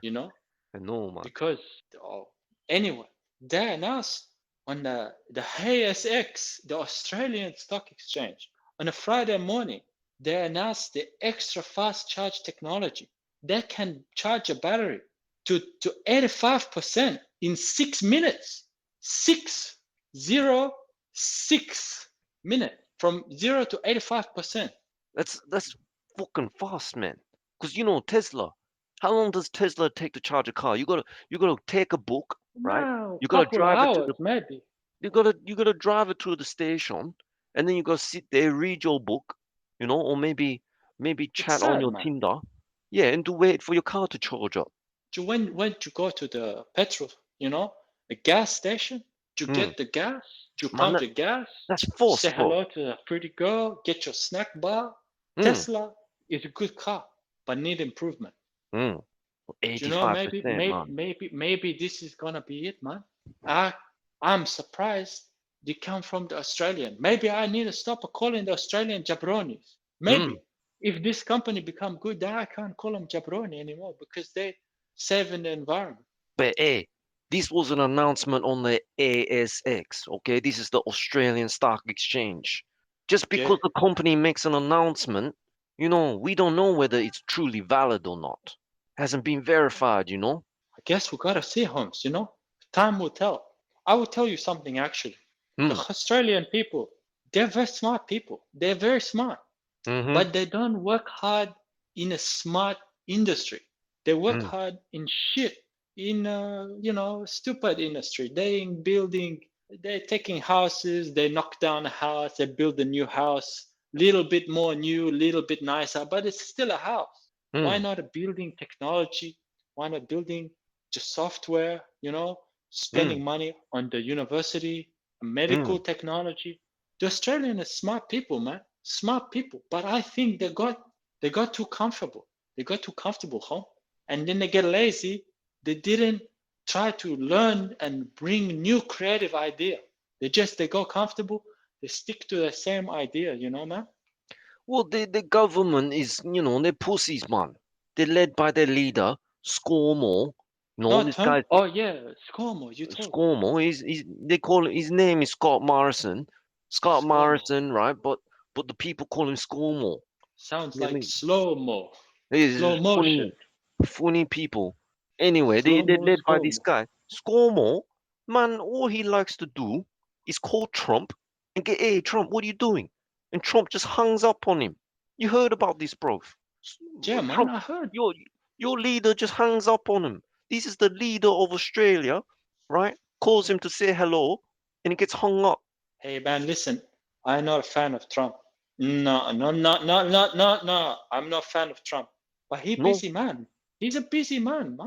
B: you know?
A: I know, man.
B: Because oh, anyway, they announced on the ASX, the Australian Stock Exchange, on a Friday morning, they announced the extra fast charge technology. They can charge a battery to 85% in 6 minutes. 6 0 6 minutes from 0 to 85%.
A: That's fucking fast, man. Cause Tesla. How long does Tesla take to charge a car? You gotta take a book, right?
B: Now,
A: You gotta
B: couple of
A: drive it to
B: hours
A: the
B: maybe.
A: you gotta drive it to the station, and then you gotta sit there, read your book, or maybe
B: It's
A: chat on
B: sad,
A: your
B: man.
A: Tinder. Yeah, and to wait for your car to charge up.
B: When you go to the petrol, the gas station, you
A: Mm.
B: get the gas, you
A: Man,
B: pump the gas,
A: that's
B: say
A: forced, bro.
B: hello to the pretty girl, get your snack bar.
A: Mm.
B: Tesla is a good car, but need improvement.
A: Mm.
B: Maybe
A: 85%,
B: maybe
A: man.
B: maybe maybe this is gonna be it, man. I I'm surprised they come from the Australian. Maybe I need to stop calling the Australian jabronis.
A: Mm.
B: Maybe if this company become good, then I can't call them jabroni anymore because they saving the environment.
A: But hey, this was an announcement on the ASX, okay? This is the Australian Stock Exchange. Just because
B: Okay,
A: the company makes an announcement, we don't know whether it's truly valid or not. Hasn't been verified.
B: I guess we gotta see, Holmes. Time will tell. I will tell you something actually. The
A: Hmm.
B: Australian people, they're very smart people. They're very smart,
A: Mm-hmm.
B: but they don't work hard in a smart industry. They work
A: Mm.
B: hard in shit, in stupid industry. They in building, they're taking houses, they knock down a house, they build a new house, little bit more new, little bit nicer, but it's still a house. Why
A: Mm.
B: not a building technology? Why not building just software?
A: Mm.
B: Spending money on the university, medical
A: Mm.
B: technology. The Australian is smart people, man. Smart people. But I think they got too comfortable. They got too comfortable, huh? And then they get lazy. They didn't try to learn and bring new creative idea. They go comfortable. They stick to the same idea, man.
A: Well, the government is, they're pussies, man. They're led by their leader, Scoremore.
B: Not
A: This
B: huh?
A: guy
B: Oh yeah, ScoMo, you told me.
A: Scoremore. They call his name is Scott Morrison. Scott
B: ScoMo.
A: Morrison, right? But the people call him Scoremore.
B: Sounds
A: I
B: like
A: mean,
B: slow mo.
A: he's
B: Slow motion.
A: funny people. Anyway,
B: Slow
A: they're
B: mo,
A: led by this
B: ScoMo.
A: guy. Scoremore, man, all he likes to do is call Trump and get, hey, Trump, what are you doing? And Trump just hangs up on him. You heard about this, bro. S-
B: Yeah, man,
A: Trump,
B: I heard.
A: your leader just hangs up on him. This is the leader of Australia, right? Calls him to say hello, and he gets hung up.
B: Hey, man, listen. I'm not a fan of Trump. No, no, no, no, no, no, no. I'm not a fan of Trump. But he
A: No.
B: busy man. He's a busy man.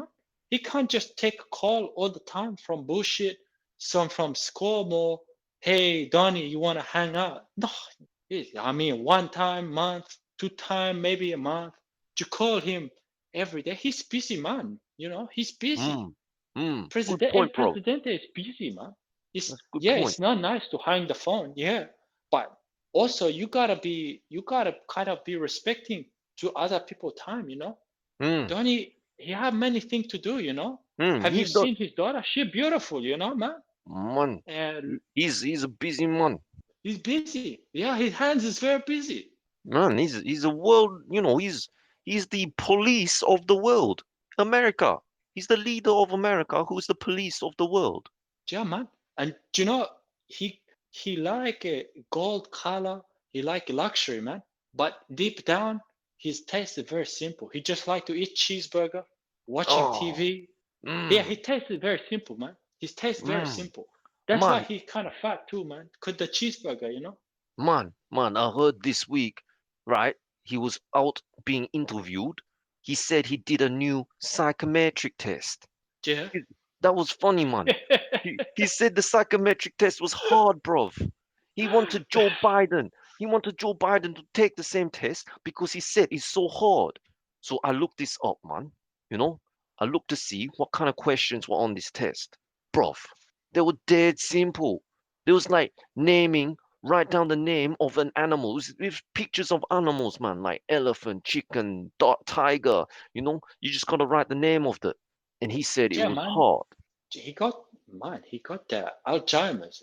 B: He can't just take a call all the time from bullshit, some from ScoMo. Hey, Donnie, you want to hang out? No, I mean, one time, month, two time, maybe a month. You call him every day. He's busy man. He's busy.
A: Mm, mm. Good
B: President El
A: point, bro.
B: Presidente is busy, man.
A: That's a good
B: Yeah,
A: point.
B: it's not nice to hang the phone, yeah, but also you gotta kind of be respecting to other people time.
A: Mm,
B: He have many things to do.
A: mm.
B: Have you
A: He's the
B: seen his daughter? She beautiful, man,
A: man.
B: and
A: He's a busy man.
B: he's busy. Yeah, his hands is very busy.
A: Man, he's a world, he's the police of the world. America. He's the leader of America who's the police of the world.
B: Yeah, man. And he he like a gold color. He like luxury, man. But deep down, his taste is very simple. He just like to eat cheeseburger, watching
A: Oh,
B: TV. Yeah,
A: mm,
B: his taste is very simple, man. His taste very
A: mm.
B: simple. That's why
A: Man,
B: he kind of fat too, man. Cause the cheeseburger.
A: Man, I heard this week, right? He was out being interviewed. He said he did a new psychometric test.
B: Yeah.
A: He- That was funny, man. He said the psychometric test was hard, bruv. He wanted Joe Biden. He wanted Joe Biden to take the same test because he said it's so hard. So I looked this up, man. You know, I looked to see what kind of questions were on this test. Bruv, they were dead simple. There was like naming, write down the name of an animal with pictures of animals, man, like elephant, chicken, dog, tiger. You just gotta write the name of the. And he said it
B: Yeah,
A: was
B: man.
A: hard.
B: He got the Alzheimer's.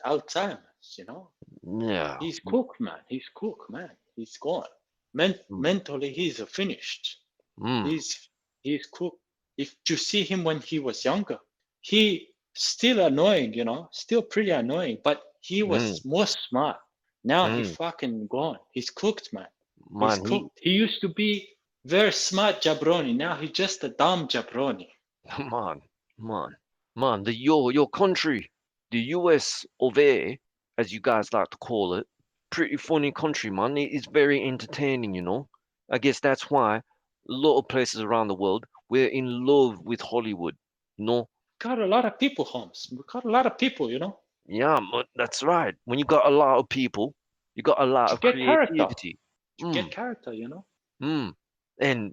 A: Yeah.
B: He's cooked, man. He's cooked, man. He's gone.
A: Mm,
B: Mentally, he's finished.
A: mm,
B: He's he's cooked. If you see him when he was younger, he still annoying, still pretty annoying, but he
A: mm,
B: was more smart. Now he
A: mm.
B: fucking gone. He's cooked, man. He's
A: Man,
B: cooked. He used to be very smart jabroni. Now he's just a dumb jabroni.
A: man, man, man, your country, the US of A, as you guys like to call it, pretty funny country, man. It is very entertaining. I guess that's why a lot of places around the world, we're in love with Hollywood, you know?
B: Got a lot of people, Holmes. We got a lot of people.
A: Yeah, but that's right. When you got a lot of people, you got a lot
B: To
A: of
B: get character.
A: creativity.
B: To get
A: Mm.
B: character.
A: Mm. And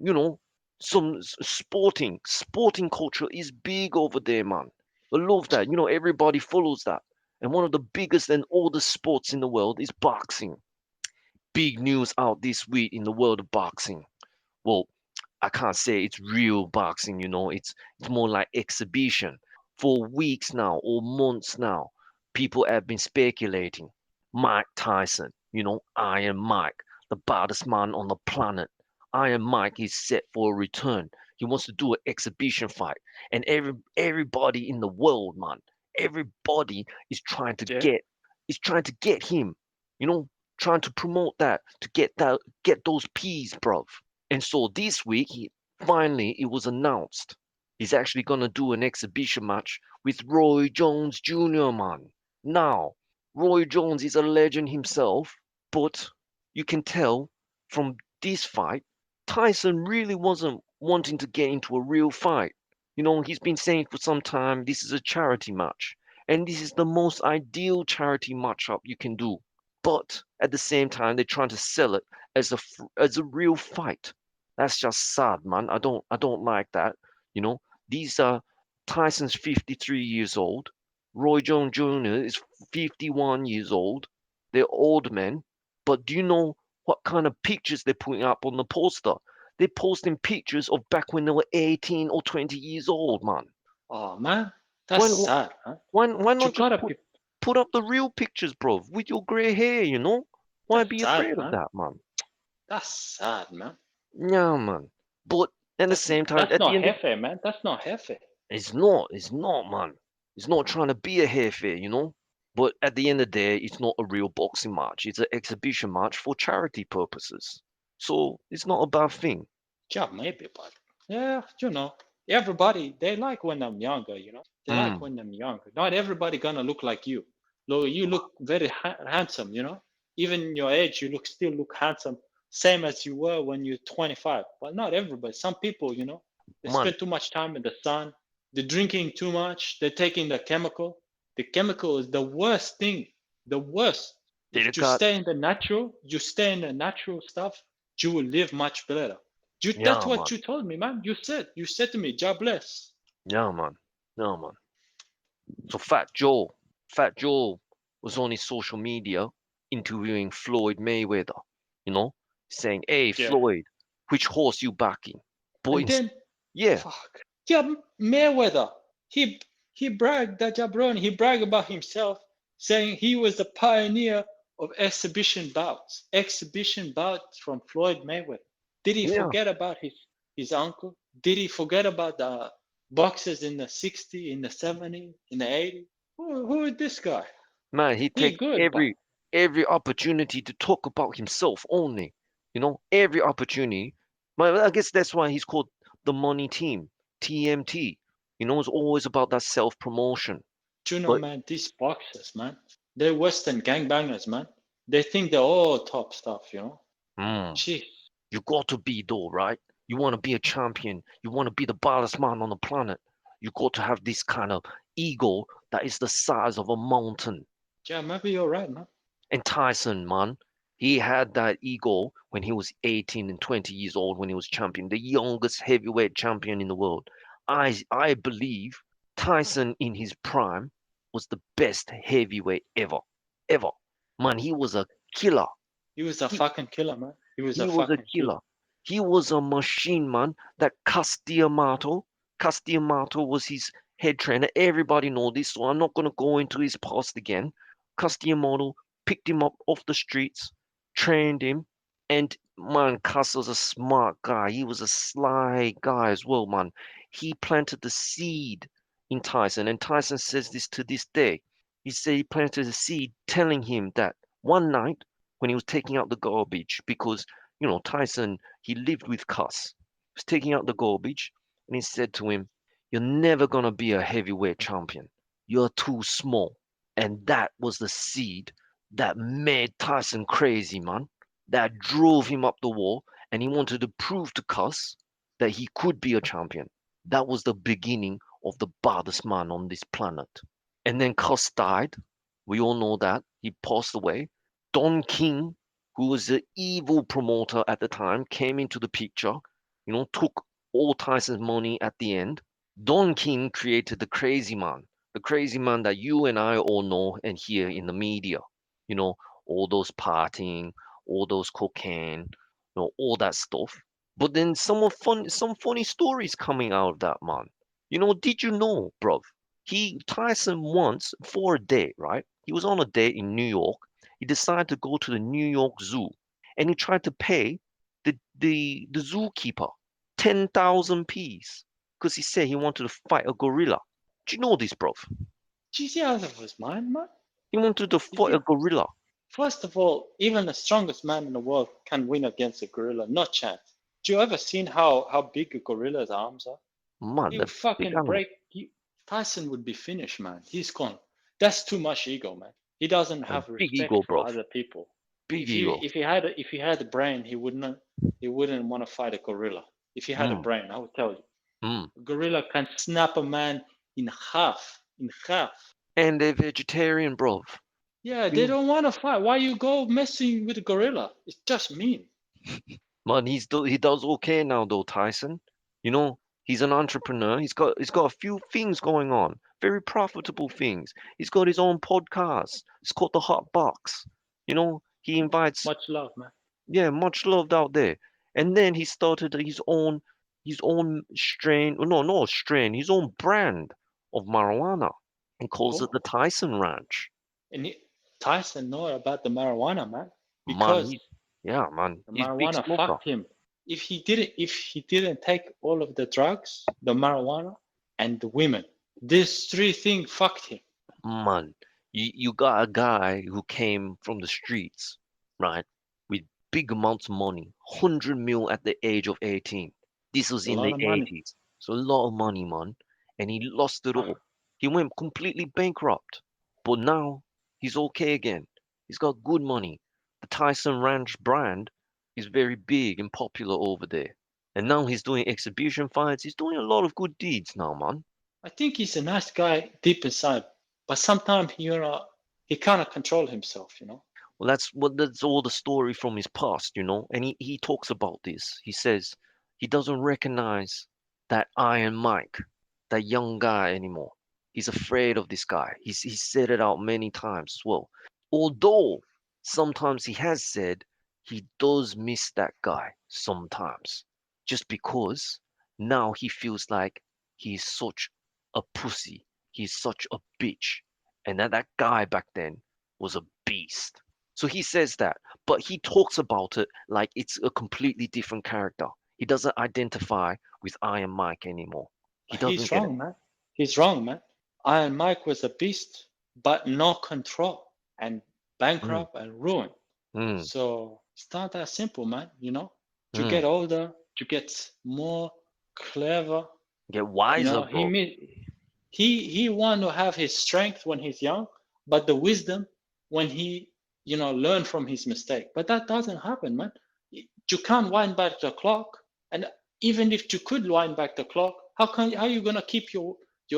A: some sporting culture is big over there, man. I love that. Everybody follows that. And one of the biggest and oldest sports in the world is boxing. Big news out this week in the world of boxing. Well, I can't say it's real boxing. It's more like exhibition. For weeks now or months now, people have been speculating. Mike Tyson, Iron Mike, the baddest man on the planet. Iron Mike is set for a return. He wants to do an exhibition fight. And everybody in the world, man, everybody
B: Yeah.
A: is trying to get him, you know, trying to promote that, to get those peas, bruv. And so this week, finally, it was announced he's actually gonna do an exhibition match with Roy Jones Jr. Man. Now, Roy Jones is a legend himself, but you can tell from this fight, Tyson really wasn't wanting to get into a real fight. He's been saying for some time this is a charity match, and this is the most ideal charity matchup you can do. But at the same time, they're trying to sell it as a real fight. That's just sad, man. I don't like that. You know, these are Tyson's 53 years old. Roy Jones Jr. is 51 years old. They're old men. But do you know what kind of pictures they're putting up on the poster? They're posting pictures of back when they were 18 or 20 years old, man.
B: Oh man, that's
A: Why
B: sad, man.
A: why
B: You
A: not just
B: gotta
A: put
B: be.
A: put up the real pictures, bro, with your gray hair? Why
B: That's
A: be
B: sad,
A: afraid of
B: man.
A: that, man?
B: That's sad, man.
A: Yeah, man. But at the
B: That's
A: same time,
B: that's
A: at the
B: not
A: end of
B: hefe, man. That's not hefe.
A: it's not, man. It's not trying to be a hairfair. But at the end of the day, it's not a real boxing match. It's an exhibition match for charity purposes. So it's not a bad thing.
B: Yeah, maybe, but yeah, everybody they like when I'm younger. They like
A: Mm.
B: when I'm younger. Not everybody gonna look like you. Though you look very handsome. Even your age, you still look handsome, same as you were when you're 25. But not everybody. Some people, they
A: Man,
B: spend too much time in the sun. They're drinking too much. They're taking the chemical. The chemical is the worst thing. The worst.
A: they
B: If
A: got
B: you stay in the natural stuff, you will live much better. That's
A: yeah,
B: what
A: man.
B: you told me, man. You said to me, God bless.
A: Yeah, man. Yeah, man. So Fat Joe was on his social media interviewing Floyd Mayweather, you know, saying, "Hey,
B: Yeah.
A: Floyd, which horse you backing?"
B: And
A: Boy,
B: then,
A: yeah,
B: fuck. Yeah, Mayweather. He bragged that jabroni. He bragged about himself, saying he was the pioneer of exhibition bouts from Floyd Mayweather. Did he
A: yeah,
B: forget about his uncle? Did he forget about the boxers in the 60s, in the 70s, in the 80s? Who is this guy?
A: man, he
B: He
A: takes
B: good, but
A: every opportunity to talk about himself only, every opportunity. But I guess that's why he's called the Money Team, TMT. It's always about that self promotion. But
B: man, these boxers, man, they're Western gangbangers, man. They think they're all top stuff, you know.
A: Mm.
B: Jeez.
A: You got to be though, right? You want to be a champion. You want to be the baddest man on the planet. You got to have this kind of ego that is the size of a mountain.
B: Yeah, maybe you're right, man.
A: And Tyson, man, he had that ego when he was 18 and 20 years old when he was champion, the youngest heavyweight champion in the world. I believe Tyson in his prime was the best heavyweight ever. Ever. Man, he was a killer.
B: He was a
A: He,
B: fucking killer, man. He was a
A: he was a
B: fucking killer.
A: killer. He was a machine, man. That Castiamato was his head trainer. Everybody know this, so I'm not gonna go into his past again. Castiamato picked him up off the streets, trained him, and man, Cas was a smart guy. He was a sly guy as well, man. He planted the seed in Tyson, and Tyson says this to this day. He said he planted a seed telling him that one night when he was taking out the garbage, because Tyson, he lived with Cuss. He was taking out the garbage, and he said to him, "You're never gonna be a heavyweight champion. You're too small." And that was the seed that made Tyson crazy, man. That drove him up the wall, and he wanted to prove to Cuss that he could be a champion. That was the beginning of the baddest man on this planet. And then Cuss died. We all know that. He passed away. Don King, who was the evil promoter at the time, came into the picture, took all Tyson's money at the end. Don King created the crazy man that you and I all know and hear in the media. You know, all those partying, all those cocaine, all that stuff. But then some funny stories coming out of that man. Did you know, bruv? Tyson once for a date, right? He was on a date in New York. He decided to go to the New York Zoo, and he tried to pay the zookeeper 10,000 P's because he said he wanted to fight a gorilla. Do you know this, bruv?
B: Jeez, he out of his mind, man.
A: He wanted to
B: You
A: fight a
B: think,
A: gorilla.
B: first of all, even the strongest man in the world can win against a gorilla. No chance. Do you ever seen how big a gorilla's arms are?
A: Man,
B: He
A: the
B: would
A: big
B: fucking
A: animal.
B: break. Tyson would be finished, man. He's gone. That's too much ego, man. He doesn't have
A: Big
B: respect
A: ego,
B: for
A: bruv.
B: other people.
A: Big
B: If you
A: ego.
B: if he had a brain, he wouldn't want to fight a gorilla. If he had a
A: Mm,
B: brain, I would tell you,
A: mm.
B: a gorilla can snap a man in half. In half.
A: And they're vegetarian, bruv.
B: Yeah, they
A: You,
B: don't want to fight. Why you go messing with a gorilla? It's just mean.
A: man, he does okay now though, Tyson. He's an entrepreneur. He's got a few things going on, very profitable things. He's got his own podcast. It's called The Hot Box. He invites,
B: Much love, man.
A: yeah, much loved out there. And then he started his own strain, no, not strain, his own brand of marijuana. He calls it
B: Oh,
A: the Tyson Ranch.
B: and Tyson know about the marijuana, man,
A: Man,
B: because
A: yeah, man,
B: the
A: he's big
B: marijuana
A: smoker.
B: fucked him. If he didn't take all of the drugs, the marijuana, and the women, these three things fucked him.
A: Man, you got a guy who came from the streets, right, with big amounts of money, 100 mil at the age of 18. This was
B: It's a
A: in
B: lot
A: the
B: of money.
A: 80s. So a lot of money, man. And he lost it
B: Ah,
A: all. He went completely bankrupt. But now he's okay again. He's got good money. The Tyson Ranch brand is very big and popular over there. And now he's doing exhibition fights. He's doing a lot of good deeds now, man.
B: I think he's a nice guy deep inside, but sometimes he cannot control himself.
A: Well, that's all the story from his past, and he talks about this. He says he doesn't recognize that Iron Mike, that young guy anymore. He's afraid of this guy. He's said it out many times as well. Although sometimes he has said he does miss that guy sometimes, just because now he feels like he's such a pussy. He's such a bitch, and that guy back then was a beast. So he says that, but he talks about it like it's a completely different character. He doesn't identify with Iron Mike anymore. He doesn't
B: He's
A: get it.
B: wrong, man. He's wrong, man. Iron Mike was a beast, but no control and
A: Mm,
B: bankrupt and ruined.
A: mm,
B: So it's not that simple, man. You
A: mm.
B: get older, you get more clever.
A: Get wiser,
B: He
A: bro.
B: he want to have his strength when he's young, but the wisdom when he learn from his mistake. But that doesn't happen, man. You can't wind back the clock. And even if you could wind back the clock, how are you gonna keep your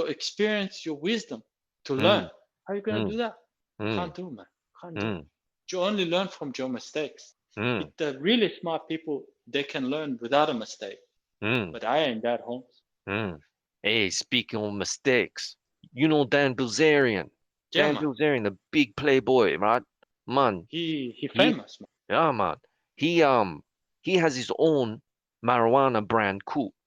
B: experience, your wisdom to learn?
A: mm,
B: How are you gonna
A: mm,
B: do that?
A: mm,
B: Can't do, man. Can't do.
A: mm,
B: You only learn from your mistakes.
A: mm,
B: The really smart people, they can learn without a mistake.
A: mm,
B: But I ain't that, Holmes.
A: mm. Hey, speaking of mistakes, you know Dan Bilzerian.
B: Yeah,
A: Dan
B: man.
A: Bilzerian, the big playboy, right? Man,
B: He
A: he,
B: famous, man.
A: yeah, man. He he has his own marijuana brand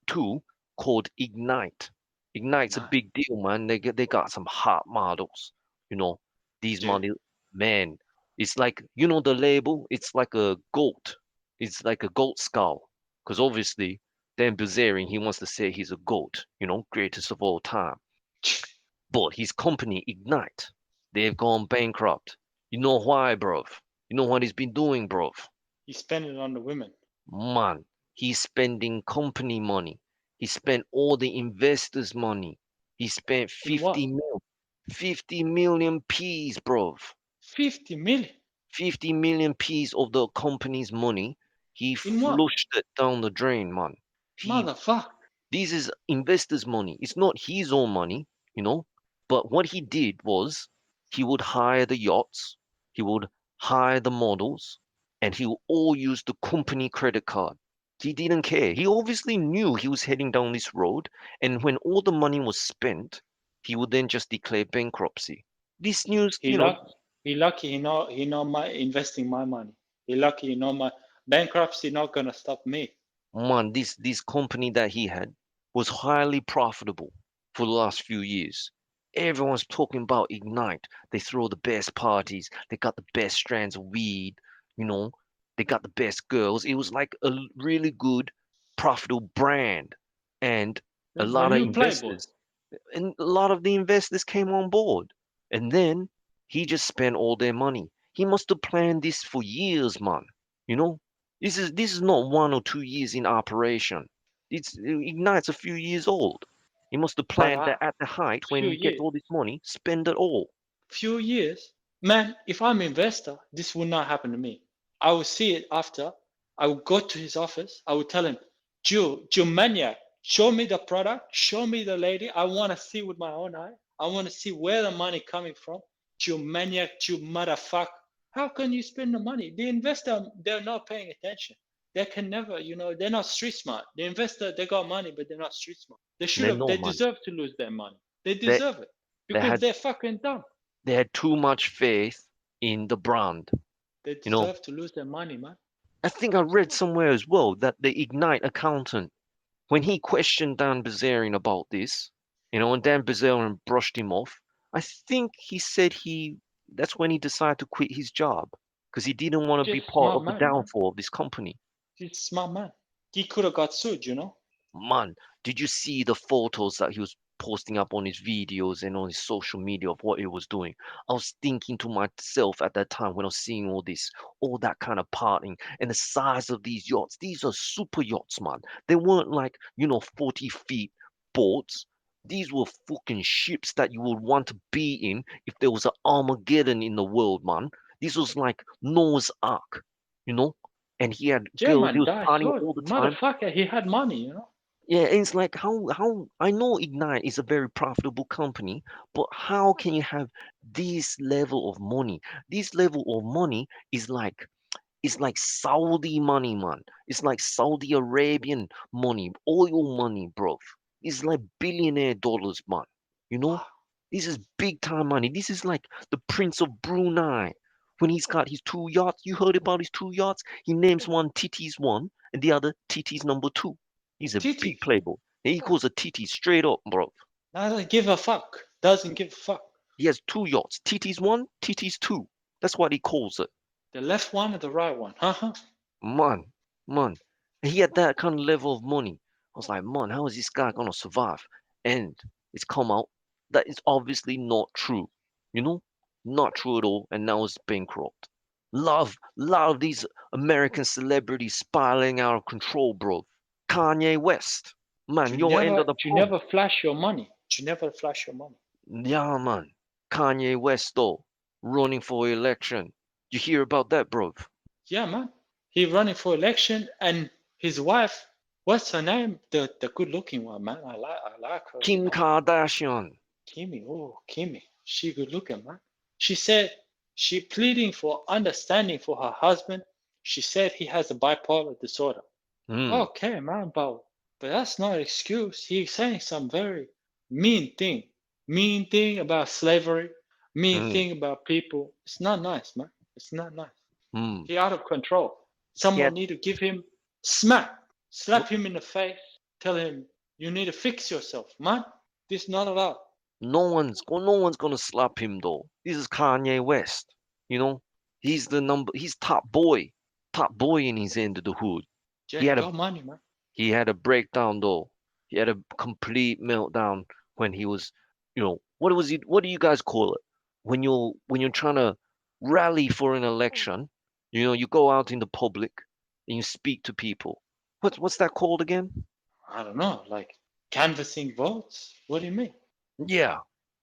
A: too called Ignite. Ignite's a
B: Nah,
A: big deal, man. They got some hot models. You know, these
B: dude.
A: models, man. It's like the label. It's like a goat. It's like a goat skull. Because obviously, Dan Bilzerian, he wants to say he's a goat. Greatest of all time. But his company Ignite, they've gone bankrupt. You know why, bruv? You know what he's been doing, bruv?
B: He spent it on the women.
A: Man, he's spending company money. He spent all the investors' money. He spent
B: In what?
A: 50 million P's, bruv.
B: 50 million.
A: 50 million P's of the company's money. He
B: In what?
A: flushed it down the drain, man. He
B: Motherfucker.
A: This is investors' money. It's not his own money, you know. But what he did was he would hire the yachts, he would hire the models, and he would all use the company credit card. He didn't care. He obviously knew he was heading down this road, and when all the money was spent, he would then just declare bankruptcy. This news,
B: He lucky. He lucky. He know my investing my money. He lucky. My bankruptcy not gonna stop me.
A: man, this company that he had was highly profitable for the last few years. Everyone's talking about Ignite. They throw the best parties. They got the best strands of weed. You know, they got the best girls. It was like a really good, profitable brand, and a
B: The
A: lot of
B: new playboy.
A: investors, and a lot of the investors came on board. And then he just spent all their money. He must have planned this for years, man. You know, this is not 1 or 2 years in operation. Ignite's a few years old. He must have
B: But
A: planned that at the height when
B: few
A: he gets
B: years,
A: all this money, spend it all.
B: few years, man. If I'm investor, this would not happen to me. I will see it after. I will go to his office. I will tell him, Jew maniac, show me the product, show me the lady. I want to see with my own eye. I want to see where the money coming from. Jew maniac, Jew motherfucker. How can you spend the money? The investor, they're not paying attention. They can never, they're not street smart. The investor, they got money, but they're not street smart.
A: They
B: They
A: know, man.
B: deserve to lose their money. They
A: They
B: deserve it
A: they
B: because
A: had
B: they're fucking dumb.
A: they had too much faith in the brand.
B: They
A: You know,
B: deserve to lose their money, man.
A: I think I read somewhere as well that the Ignite accountant, when he questioned Dan Bilzerian about this, and Dan Bilzerian brushed him off, I think he said that's when he decided to quit his job because he didn't want to be
B: Just
A: part
B: smart
A: of the
B: man, man.
A: downfall of this company.
B: He's a smart man. He could have got sued.
A: Man, did you see the photos that he was posting up on his videos and on his social media of what he was doing? I was thinking to myself at that time when I was seeing all that kind of partying and the size of these yachts. These are super yachts, man. They weren't like, 40 feet boats. These were fucking ships that you would want to be in if there was an Armageddon in the world, man. This was like Noah's Ark, you know? And he had girls, he
B: German
A: was
B: died
A: partying
B: slow.
A: all the time.
B: Motherfucker, he had money.
A: Yeah, it's like how I know Ignite is a very profitable company, but how can you have this level of money? This level of money is like Saudi money, man. It's like Saudi Arabian money, oil money, bro. It's like billionaire dollars, man. You know?
B: Wow.
A: This is big time money. This is like the Prince of Brunei. When he's got his two yachts, you heard about his two yachts? He names one Titi's one and the other Titi's number two. He's a
B: Titi.
A: big playboy. And he calls a Titi straight up, bro.
B: Doesn't give a fuck. Doesn't give a fuck.
A: He has two yachts. Titi's one, Titi's two. That's what he calls it.
B: The left one and the right one. Uh-huh.
A: Man, man. And he had that kind of level of money. I was like, man, how is this guy gonna survive? And it's come out that it's obviously not true. You know? Not true at all. And now it's bankrupt. Love these American celebrities spiraling out of control, bro. Kanye West. Man,
B: You
A: your end
B: never
A: of the
B: you
A: pump.
B: never flash your money. You never flash your money.
A: Yeah, man. Kanye West, though, running for election. You hear about that, bro?
B: Yeah, man. He running for election, and his wife, what's her name? The good looking one, man. I like her.
A: Kim Kardashian.
B: Kimmy, oh Kimmy, she good looking, man. She said she pleading for understanding for her husband. She said he has a bipolar disorder.
A: Mm,
B: Okay, man, but that's not an excuse. He's saying some very mean thing about slavery, mean
A: mm,
B: thing about people. It's not nice, man. It's not nice.
A: mm.
B: He out of control.
A: He
B: Someone
A: had,
B: need to give him slap him in the face, tell him you need to fix yourself, man. This not allowed.
A: no one's gonna slap him though. This is Kanye West. You know, he's top boy in his end of the hood.
B: Yeah,
A: He
B: he
A: had a
B: got money, man.
A: he had a breakdown though. He had a complete meltdown when he was, what was he? What do you guys call it? When you're trying to rally for an election, you go out in the public and you speak to people. What's that called again?
B: I don't know, like canvassing votes. What do you mean?
A: Yeah,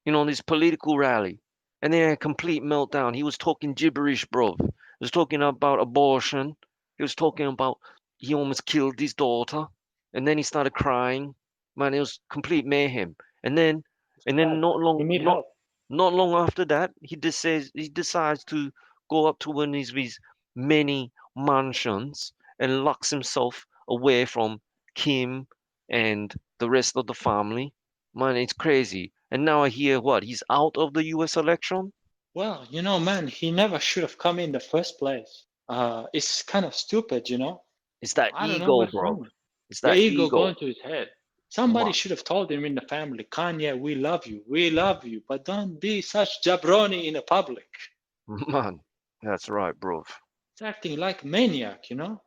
A: this political rally, and then a complete meltdown. He was talking gibberish, bro. He was talking about abortion. He was talking about he almost killed his daughter, and then he started crying. Man, it was complete mayhem. And then,
B: It's
A: and then
B: bad,
A: not
B: man.
A: long,
B: He need
A: not
B: help.
A: not long after that, he decides to go up to one of his many mansions and locks himself away from Kim and the rest of the family. Man, it's crazy. And now I hear what? He's out of the US election?
B: Well, man, he never should have come in the first place. It's kind of stupid,
A: It's that
B: I don't know
A: ego,
B: what's
A: bro.
B: wrong with
A: It's
B: the
A: that
B: ego
A: ego.
B: going to his head. Somebody
A: Man,
B: should have told him in the family, Kanye, we love you, but don't be such jabroni in the public.
A: man, that's right, bro.
B: It's acting like maniac.
A: That's
B: How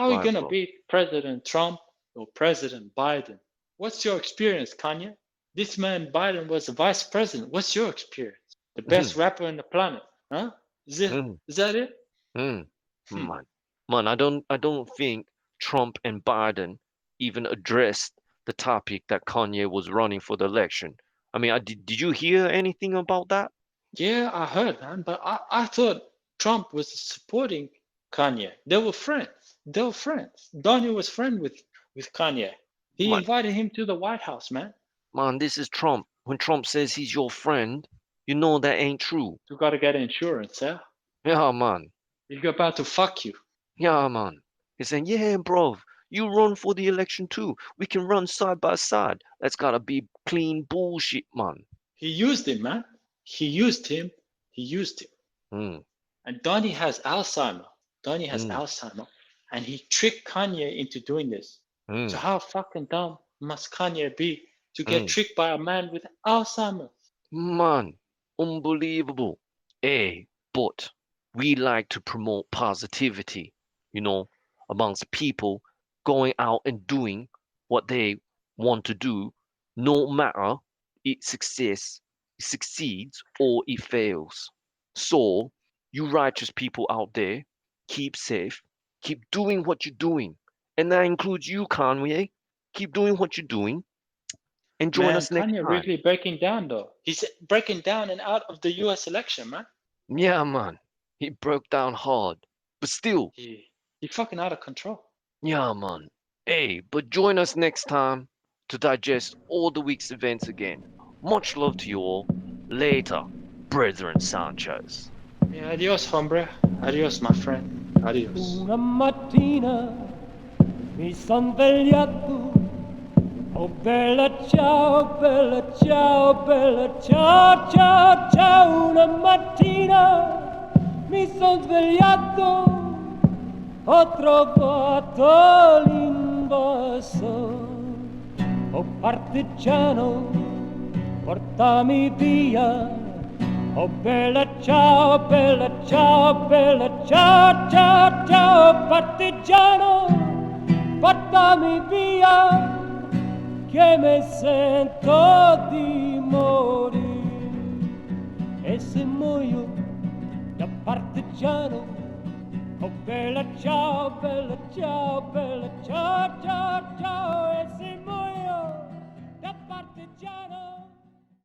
B: are you
A: right,
B: gonna
A: bro.
B: beat President Trump or President Biden? What's your experience, Kanye? This man Biden was the vice president. What's your experience? The best rapper on the planet, huh? Is that it?
A: Mm,
B: Hmm.
A: man, man, I don't think Trump and Biden even addressed the topic that Kanye was running for the election. I mean, did you hear anything about that?
B: Yeah, I heard, man, but I thought Trump was supporting Kanye. They were friends. They were friends. Donnie was friend with Kanye. He
A: Man,
B: invited him to the White House, man.
A: man, this is Trump. When Trump says he's your friend, you know that ain't true.
B: You gotta get insurance, yeah?
A: Yeah, man.
B: He's about to fuck you.
A: Yeah, man. He's saying, yeah, bro, you run for the election too. We can run side by side. That's gotta be clean bullshit, man.
B: He used him, man. He used him. He used him.
A: Mm,
B: And Donnie has Alzheimer. Donnie has
A: mm,
B: Alzheimer. And he tricked Kanye into doing this. So
A: mm,
B: how fucking dumb must Kanye be to get
A: mm.
B: tricked by a man with Alzheimer?
A: Man, unbelievable. Eh, but we like to promote positivity, you know, amongst people going out and doing what they want to do, no matter it succeeds or it fails. So, you righteous people out there, keep safe, keep doing what you're doing. And that includes you, Kanye. Keep doing what you're doing and join
B: Man,
A: us next
B: Kanye
A: time.
B: really breaking down though. He's breaking down and out of the US election, man.
A: Yeah, man. He broke down hard. But still,
B: He fucking out of control.
A: yeah, man. Hey, but join us next time to digest all the week's events again. Much love to you all. Later, Brethren Sanchez.
B: Yeah, adios, hombre. Adios, my friend. Adios.
C: Una mattina mi son svegliato, oh bella ciao, bella ciao, bella ciao, ciao, ciao. Una mattina mi son svegliato, ho trovato l'invaso, oh partigiano, portami via. Oh bella ciao, bella ciao, bella ciao, ciao, ciao, partigiano, portami via, che mi sento di morire. E se muoio da partigiano, oh bella ciao, bella ciao, bella ciao, ciao, ciao, e se muoio da partigiano.